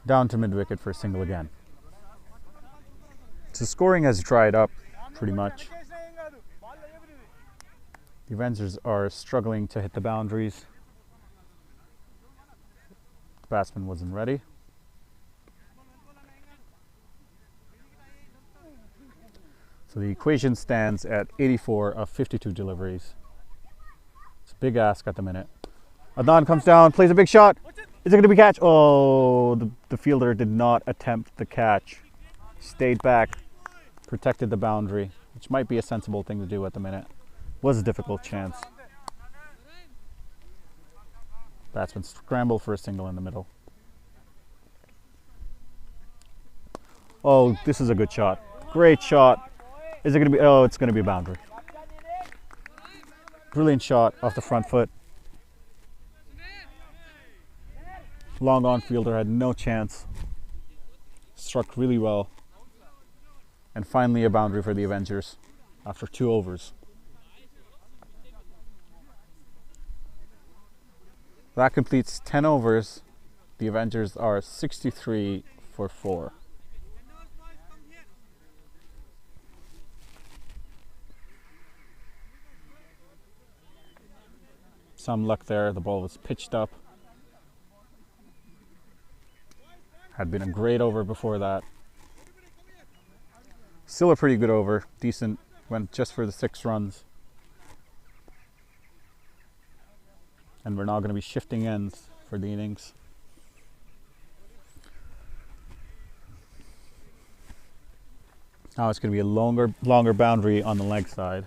Down to mid-wicket for a single again. So scoring has dried up pretty much. The Avengers are struggling to hit the boundaries. The batsman wasn't ready. So the equation stands at 84 of 52 deliveries. It's a big ask at the minute. Adnan comes down, plays a big shot. Is it going to be catch? Oh, the fielder did not attempt the catch. Stayed back, protected the boundary, which might be a sensible thing to do at the minute. Was a difficult chance. Batsman scrambled for a single in the middle. Oh, this is a good shot. Great shot. Is it going to be? Oh, it's going to be a boundary. Brilliant shot off the front foot. Long on fielder had no chance. Struck really well. And finally a boundary for the Avengers after 2 overs. That completes 10 overs. The Avengers are 63 for 4. Some luck there, the ball was pitched up. Had been a great over before that. Still a pretty good over, decent, went just for the 6 runs. And we're now going to be shifting ends for the innings. Now it's going to be a longer boundary on the leg side.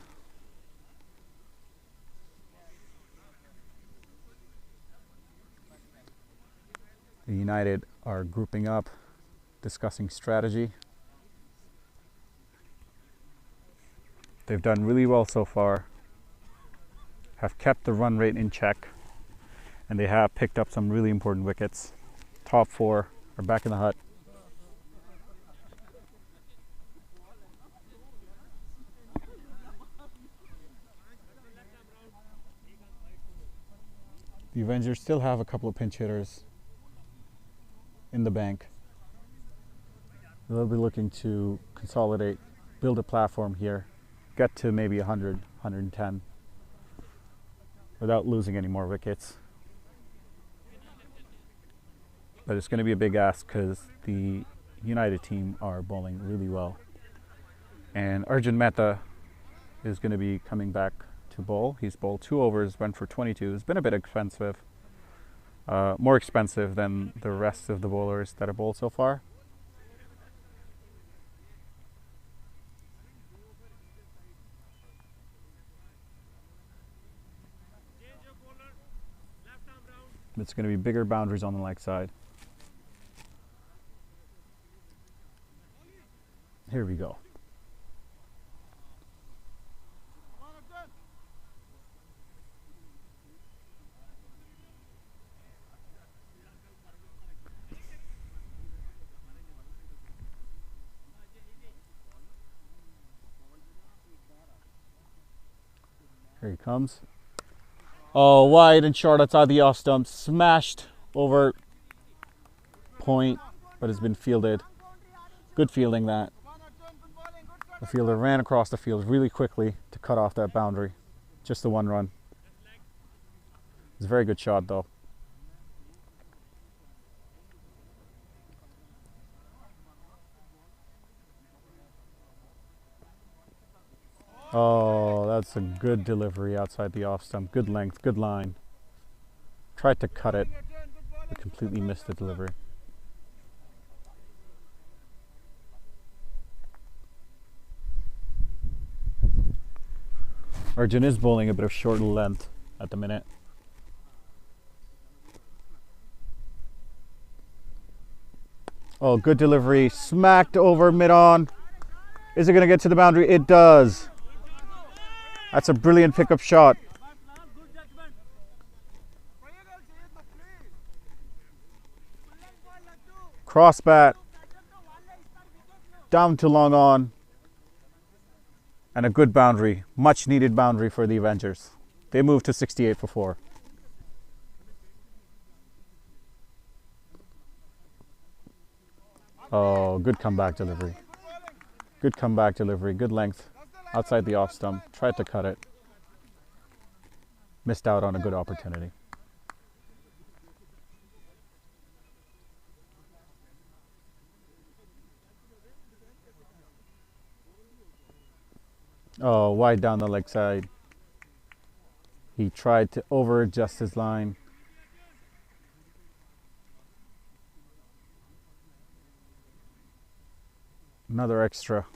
The United are grouping up, discussing strategy. They've done really well so far, have kept the run rate in check, and they have picked up some really important wickets. Top 4 are back in the hut. The Avengers still have a couple of pinch hitters in the bank. They'll be looking to consolidate, build a platform here, get to maybe 100, 110 without losing any more wickets. But it's going to be a big ask because the United team are bowling really well. And Arjun Mehta is going to be coming back to bowl. He's bowled 2 overs, went for 22. It's been a bit expensive. More expensive than the rest of the bowlers that have bowled so far. It's going to be bigger boundaries on the leg side. Here we go. Here he comes. Oh, wide and short outside the off stump. Smashed over point, but has been fielded. Good fielding that. The fielder ran across the field really quickly to cut off that boundary. Just the 1 run. It's a very good shot though. Oh, that's a good delivery outside the off stump. Good length, good line. Tried to cut it, but completely missed the delivery. Arjun is bowling a bit of short length at the minute. Oh, good delivery. Smacked over mid-on. Is it going to get to the boundary? It does. That's a brilliant pickup shot. Cross bat. Down to long on. And a good boundary. Much needed boundary for the Avengers. They moved to 68 for 4. Oh, good comeback delivery. Good comeback delivery. Good length. Outside the off stump. Tried to cut it. Missed out on a good opportunity. Oh, wide down the leg side. He tried to over adjust his line. Another extra.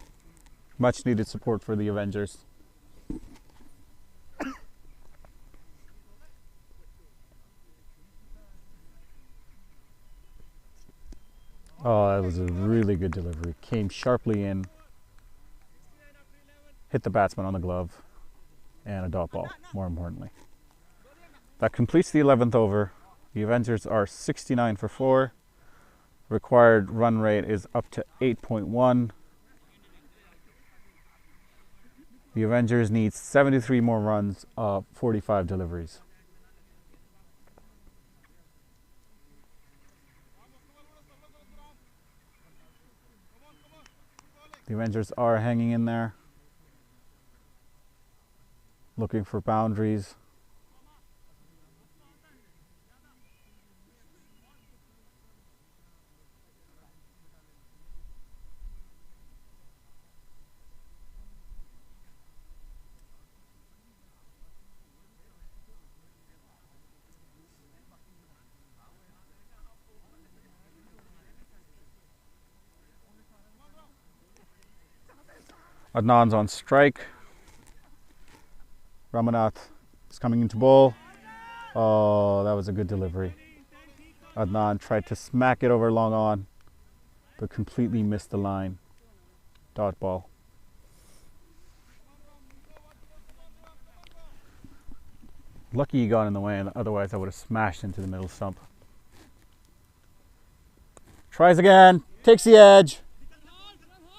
Much needed support for the Avengers. Oh, that was a really good delivery. Came sharply in. Hit the batsman on the glove. And a dot ball, more importantly. That completes the 11th over. The Avengers are 69 for 4. Required run rate is up to 8.1. The Avengers need 73 more runs of 45 deliveries. The Avengers are hanging in there, looking for boundaries. Adnan's on strike. Ramanath is coming into bowl. Oh, that was a good delivery. Adnan tried to smack it over long on, but completely missed the line. Dot ball. Lucky he got in the way, and otherwise I would have smashed into the middle stump. Tries again, takes the edge.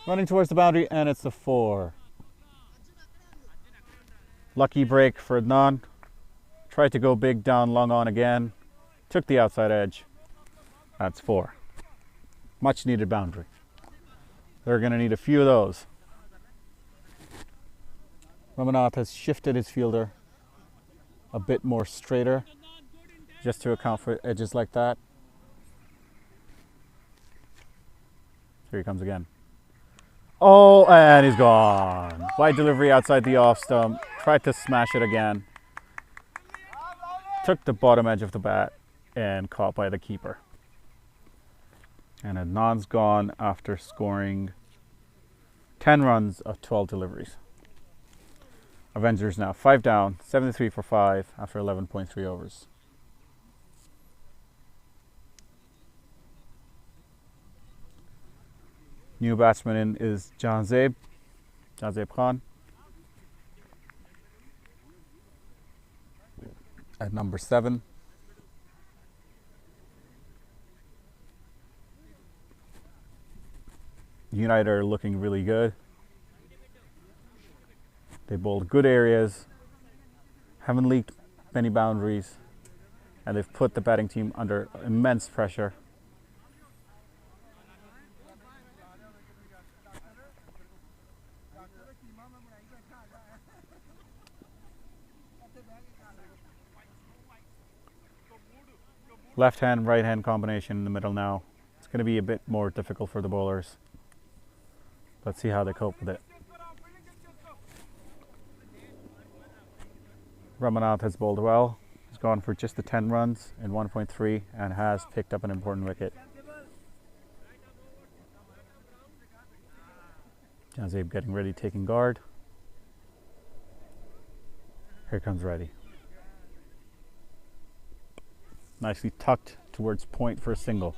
Running towards the boundary, and it's the 4. Lucky break for Adnan. Tried to go big down long on again. Took the outside edge. That's 4. Much needed boundary. They're going to need a few of those. Ramanath has shifted his fielder a bit more straighter, just to account for edges like that. Here he comes again. Oh, and he's gone. Wide delivery outside the off stump. Tried to smash it again. Took the bottom edge of the bat and caught by the keeper. And Adnan's gone after scoring 10 runs of 12 deliveries. Avengers now 5 down, 73 for 5 after 11.3 overs. New batsman in is Janzeb Khan at number 7. United are looking really good. They bowled good areas, haven't leaked many boundaries, and they've put the batting team under immense pressure. Left hand, right hand combination in the middle now. It's going to be a bit more difficult for the bowlers. Let's see how they cope with it. Ramanath has bowled well. He's gone for just the 10 runs in 1.3 and has picked up an important wicket. Janzeb getting ready, taking guard. Here comes Reddy. Nicely tucked towards point for a single.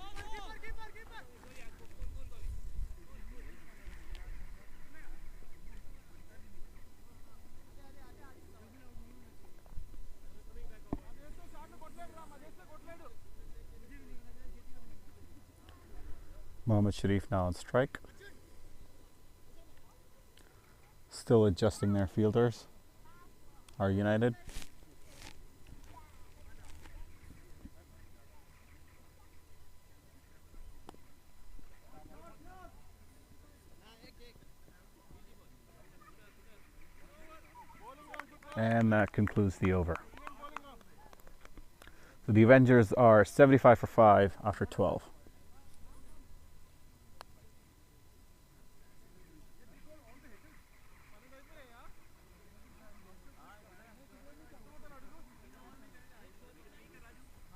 Mohammad Sharif now on strike. Still adjusting their fielders. Are United. And that concludes the over. So the Avengers are 75 for 5 after 12.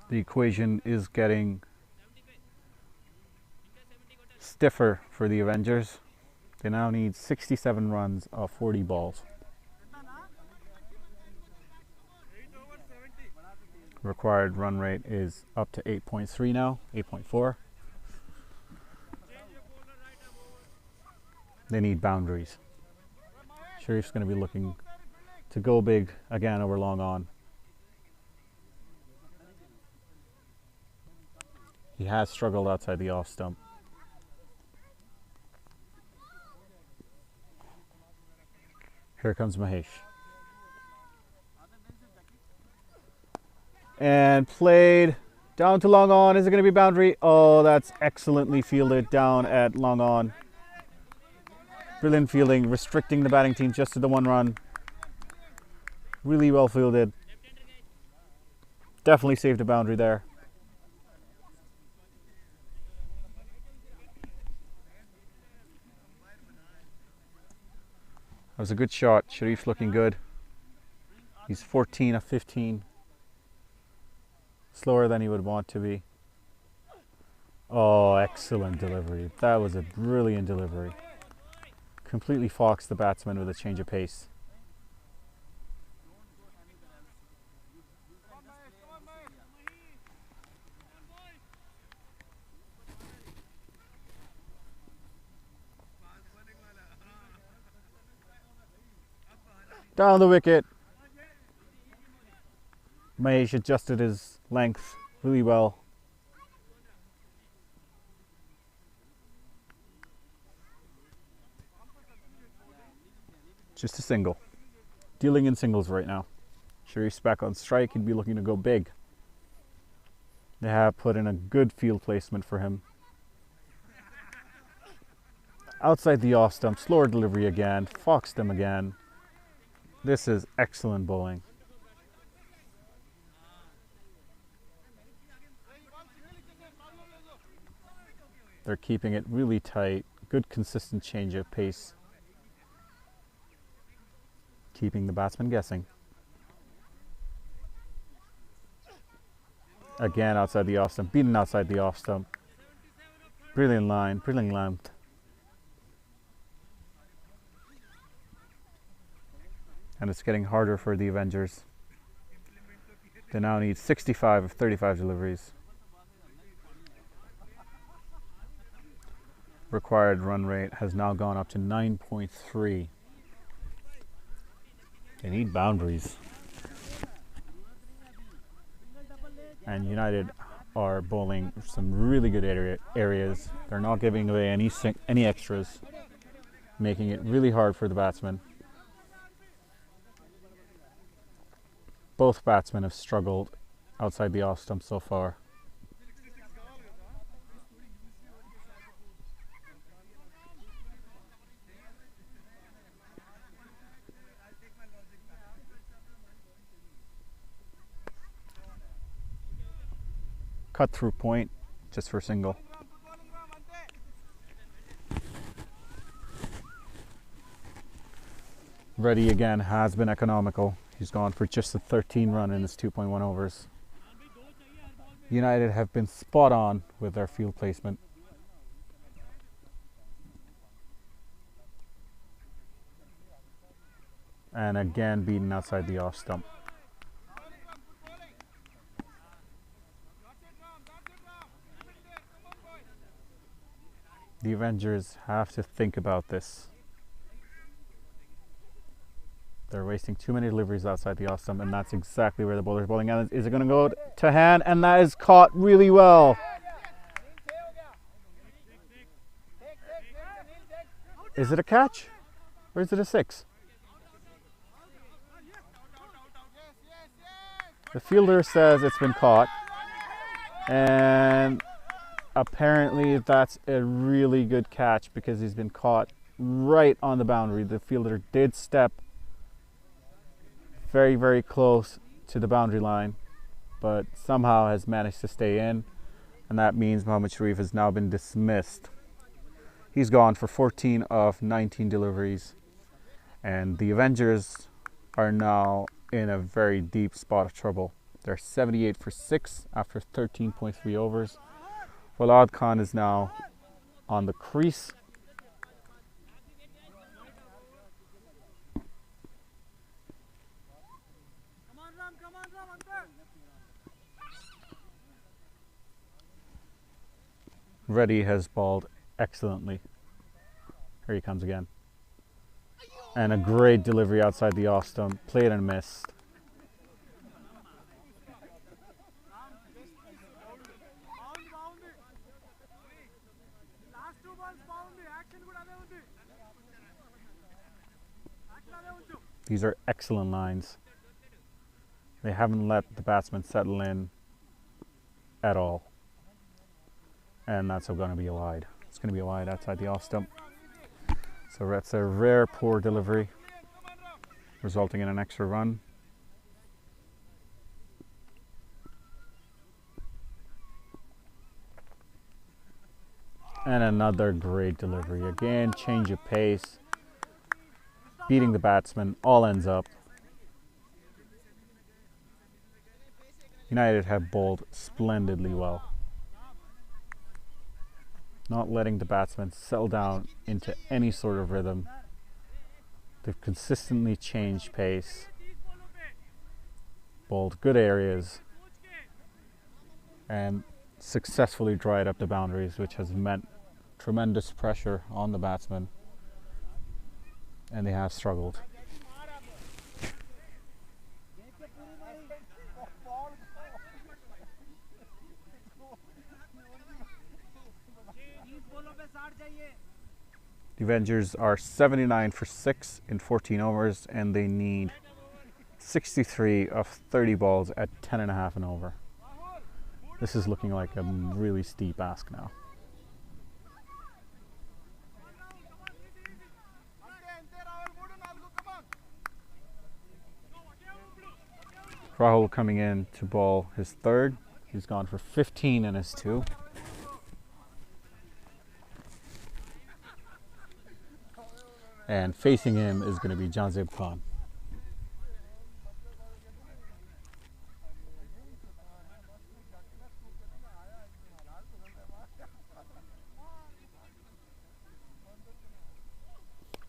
The equation is getting stiffer for the Avengers. They now need 67 runs of 40 balls. Required run rate is up to 8.3 now, 8.4. They need boundaries. Sharif's going to be looking to go big again over long on. He has struggled outside the off stump. Here comes Mahesh. And played down to long on. Is it going to be boundary? Oh, that's excellently fielded down at long on. Brilliant fielding, restricting the batting team just to the 1 run. Really well fielded. Definitely saved a boundary there. That was a good shot. Sharif's looking good. He's 14 of 15. Slower than he would want to be. Oh, excellent delivery. That was a brilliant delivery. Completely foxed the batsman with a change of pace. Down the wicket. Mahesh adjusted his length really well. Just a single. Dealing in singles right now. Sharif's back on strike. He'd be looking to go big. They have put in a good field placement for him. Outside the off stump, slower delivery again. Foxed him again. This is excellent bowling. They're keeping it really tight. Good consistent change of pace. Keeping the batsman guessing. Again outside the off stump. Beaten outside the off stump. Brilliant line. Brilliant length. And it's getting harder for the Avengers. They now need 65 of 35 deliveries. Required run rate has now gone up to 9.3. They need boundaries. And United are bowling some really good areas. They're not giving away any extras, making it really hard for the batsmen. Both batsmen have struggled outside the off stump so far. Cut through point just for single. Reddy again has been economical. He's gone for just a 13 run in his 2.1 overs. United have been spot on with their field placement. And again beaten outside the off stump. The Avengers have to think about this. They're wasting too many deliveries outside the off stump, and that's exactly where the bowler's bowling. And is it going to go to hand? And that is caught really well. Is it a catch? Or is it a 6? The fielder says it's been caught. And apparently that's a really good catch because he's been caught right on the boundary. The fielder did step very, very close to the boundary line, but somehow has managed to stay in, and that means Mohammad Sharif has now been dismissed. He's gone for 14 of 19 deliveries, and the Avengers are now in a very deep spot of trouble. They're 78 for 6 after 13.3 overs. Walad Khan is now on the crease. Reddy has bowled excellently. Here he comes again. And a great delivery outside the off stump. Played and missed. These are excellent lines. They haven't let the batsman settle in at all. And that's going to be a wide. It's going to be a wide outside the off stump. So that's a rare poor delivery, resulting in an extra run. And another great delivery. Again, change of pace, beating the batsman, all ends up. United have bowled splendidly well, not letting the batsmen settle down into any sort of rhythm. They've consistently changed pace, bowled good areas, and successfully dried up the boundaries, which has meant tremendous pressure on the batsmen, and they have struggled. The Avengers are 79 for 6 in 14 overs, and they need 63 of 30 balls at 10.5 and over. This is looking like a really steep ask now. Rahul coming in to bowl his third. He's gone for 15 in his 2. And facing him is going to be Janzib Khan.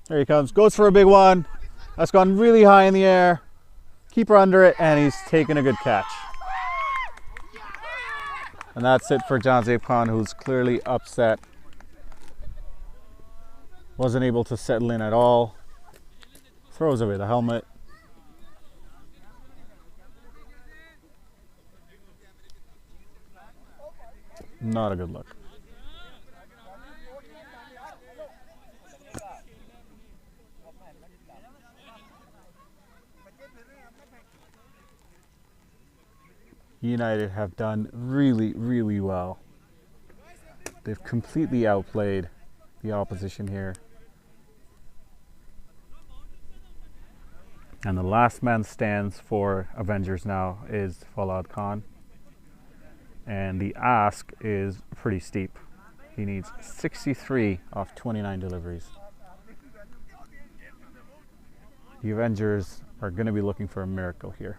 There he comes, goes for a big one. That's gone really high in the air. Keeper under it, and he's taken a good catch. And that's it for Janzib Khan, who's clearly upset. Wasn't able to settle in at all. Throws away the helmet. Not a good look. United have done really, really well. They've completely outplayed the opposition here. And the last man stands for Avengers now is Fawad Khan. And the ask is pretty steep. He needs 63 off 29 deliveries. The Avengers are going to be looking for a miracle here.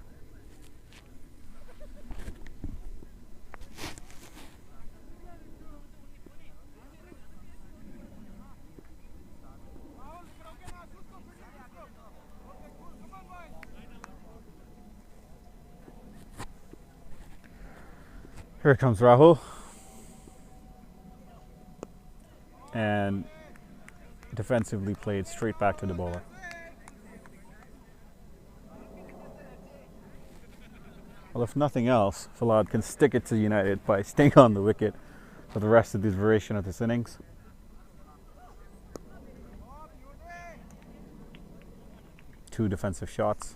Here comes Rahul, and defensively played straight back to the bowler. Well, if nothing else, Fawad can stick it to United by staying on the wicket for the rest of the duration of this innings. Two defensive shots.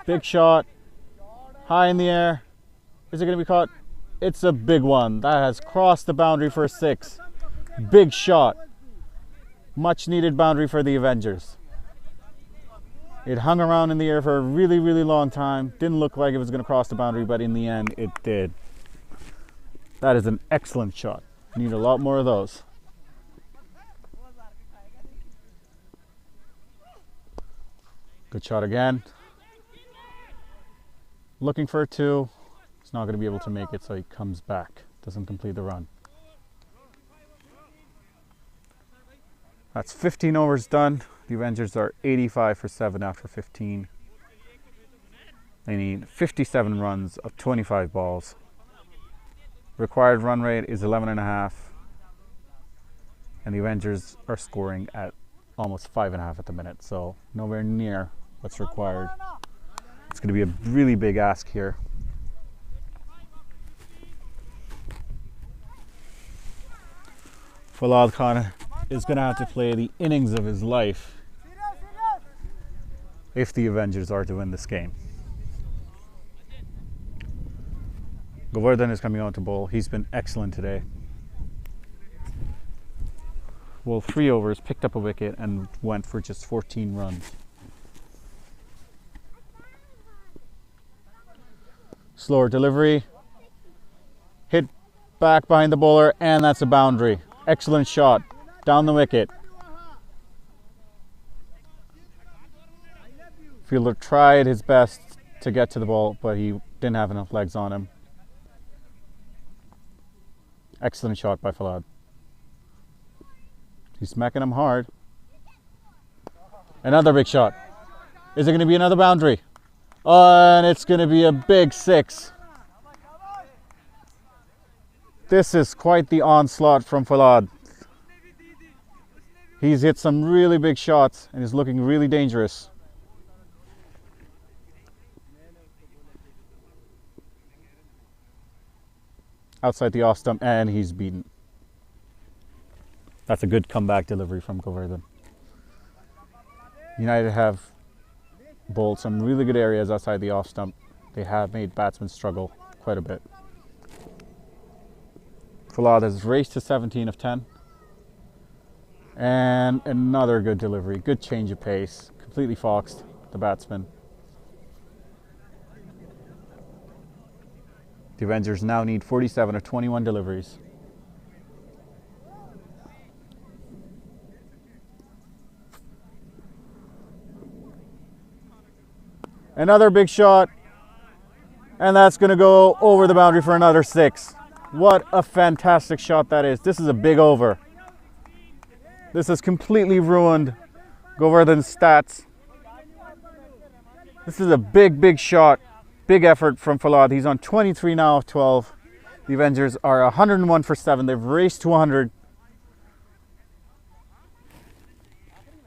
Big shot, high in the air. Is it going to be caught? It's a big one. That has crossed the boundary for a 6. Big shot. Much needed boundary for the Avengers. It hung around in the air for a really, really long time. Didn't look like it was going to cross the boundary, but in the end, it did. That is an excellent shot. Need a lot more of those. Good shot again. Looking for a 2. He's not going to be able to make it, so he comes back. Doesn't complete the run. That's 15 overs done. The Avengers are 85 for 7 after 15. They need 57 runs of 25 balls. Required run rate is 11.5. And the Avengers are scoring at almost 5.5 at the minute, so nowhere near what's required. It's going to be a really big ask here. Fawad Khan is going to have to play the innings of his life if the Avengers are to win this game. Govardhan is coming on to bowl. He's been excellent today. Well, 3 overs, picked up a wicket and went for just 14 runs. Slower delivery. Hit back behind the bowler, and that's a boundary. Excellent shot. Down the wicket. Fielder tried his best to get to the ball, but he didn't have enough legs on him. Excellent shot by Fawad. He's smacking him hard. Another big shot. Is it going to be another boundary? Oh, and it's going to be a big 6. This is quite the onslaught from Fawad. He's hit some really big shots and is looking really dangerous. Outside the off stump, and he's beaten. That's a good comeback delivery from Govardhan. United have bowled some really good areas outside the off stump. They have made batsmen struggle quite a bit. Fawad has raced to 17 of 10. And another good delivery. Good change of pace. Completely foxed the batsman. The Avengers now need 47 of 21 deliveries. Another big shot, and that's going to go over the boundary for another 6. What a fantastic shot that is. This is a big over. This has completely ruined Govardhan's stats. This is a big shot. Big effort from Fawad. He's on 23 now of 12. The Avengers are 101 for 7. They've raced to 100.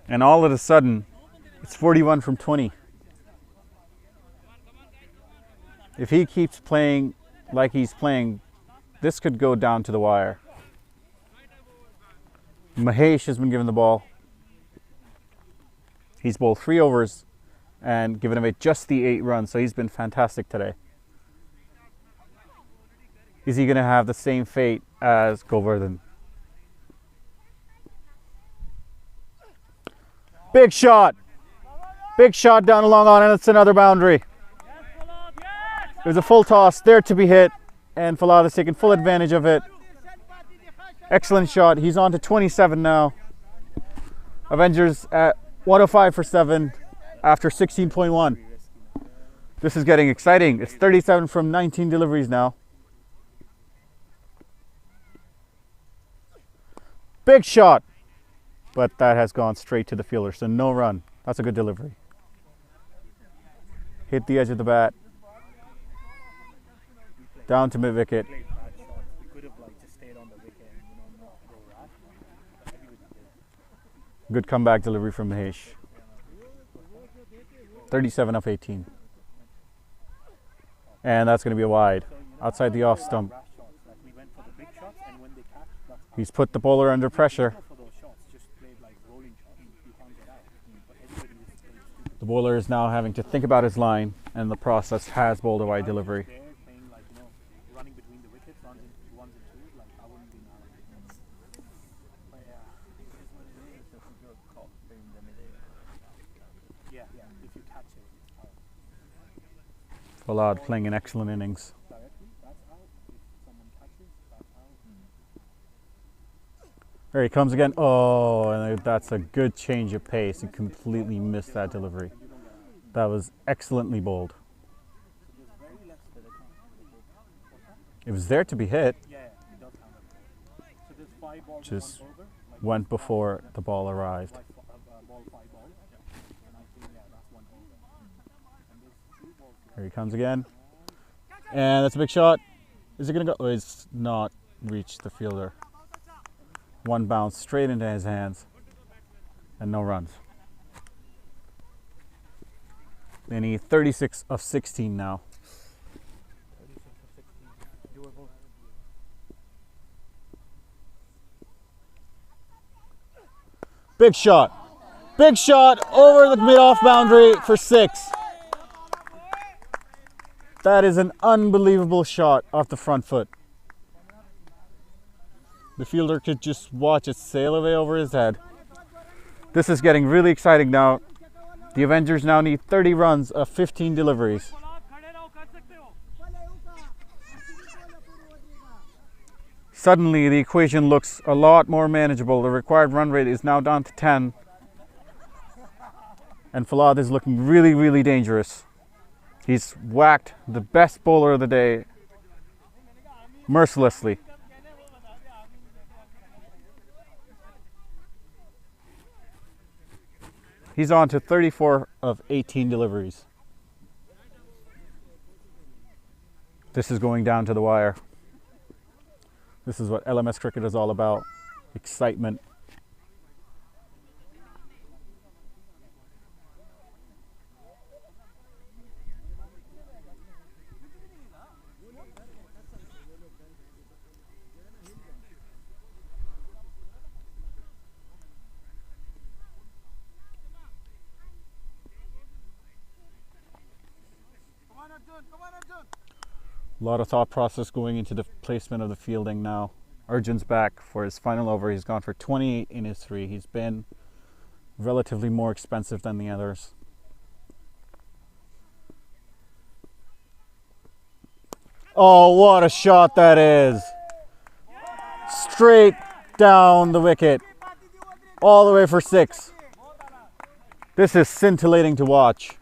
And all of a sudden, it's 41 from 20. If he keeps playing like he's playing, this could go down to the wire. Mahesh has been given the ball. He's bowled 3 overs and given away just the 8 runs, so he's been fantastic today. Is he going to have the same fate as Govardhan? Big shot! Big shot down the long on, and it's another boundary. It was a full toss there to be hit, and Fawad has taken full advantage of it. Excellent shot. He's on to 27 now. Avengers at 105 for 7 after 16.1. This is getting exciting. It's 37 from 19 deliveries now. Big shot, but that has gone straight to the fielder, so no run. That's a good delivery. Hit the edge of the bat. Down to mid-wicket. Good comeback delivery from Mahesh. 37 of 18. And that's going to be a wide. Outside the off stump. He's put the bowler under pressure. The bowler is now having to think about his line, and the process has bowled a wide delivery. Fawad playing an excellent innings. There he comes again. Oh, and that's a good change of pace. He completely missed that delivery. That was excellently bowled. It was there to be hit. Just went before the ball arrived. Here he comes again. And that's a big shot. Is it going to go? Oh, it's not reached the fielder. One bounce straight into his hands. and no runs. They need 36 of 16 now. Big shot. Big shot over the mid-off boundary for 6. That is an unbelievable shot off the front foot. The fielder could just watch it sail away over his head. This is getting really exciting now. The Avengers now need 30 runs of 15 deliveries. Suddenly, the equation looks a lot more manageable. The required run rate is now down to 10. And Falad is looking really, really dangerous. He's whacked the best bowler of the day mercilessly. He's on to 34 of 18 deliveries. This is going down to the wire. This is what LMS cricket is all about. Excitement. A lot of thought process going into the placement of the fielding now. Arjun's back for his final over. He's gone for 28 in his 3. He's been relatively more expensive than the others. Oh, what a shot that is. Straight down the wicket. All the way for 6. This is scintillating to watch.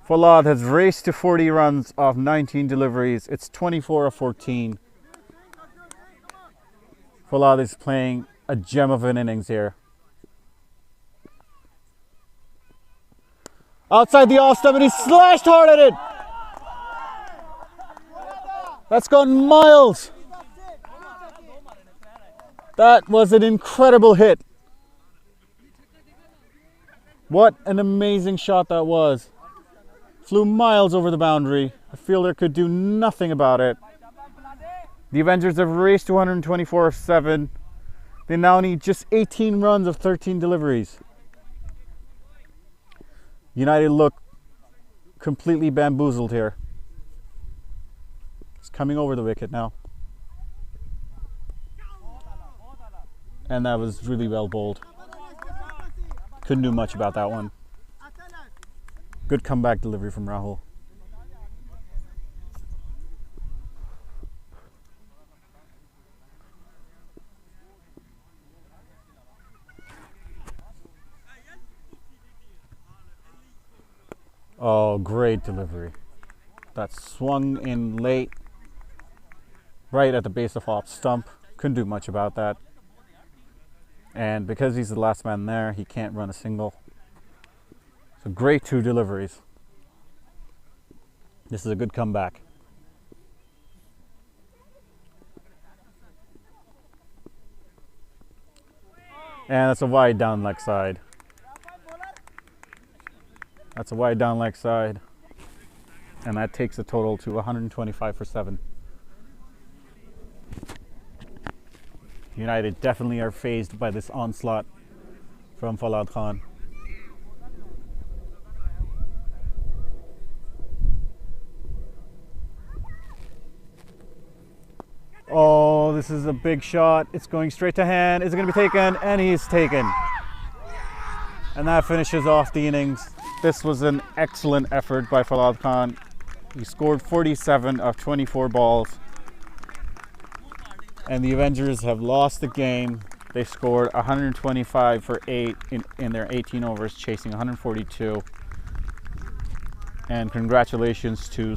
Falad has raced to 40 runs off 19 deliveries. It's 24 of 14. Falad is playing a gem of an innings here. Outside the off stump and he slashed hard at it. That's gone miles. That was an incredible hit. What an amazing shot that was. Flew miles over the boundary. The fielder could do nothing about it. The Avengers have raced to 124 of 7. They now need just 18 runs of 13 deliveries. United look completely bamboozled here. It's coming over the wicket now. And that was really well bowled. Couldn't do much about that one. Good comeback delivery from Rahul. Oh, great delivery. That swung in late, right at the base of off stump. Couldn't do much about that. And because he's the last man there, he can't run a single. So great 2 deliveries. This is a good comeback. And that's a wide down leg side. That's a wide down leg side. And that takes the total to 125 for 7. United definitely are fazed by this onslaught from Falad Khan. Oh, this is a big shot. It's going straight to hand. Is it going to be taken? And he's taken. And that finishes off the innings. This was an excellent effort by Falad Khan. He scored 47 of 24 balls. And the Avengers have lost the game. They scored 125 for 8 in their 18 overs, chasing 142. And congratulations to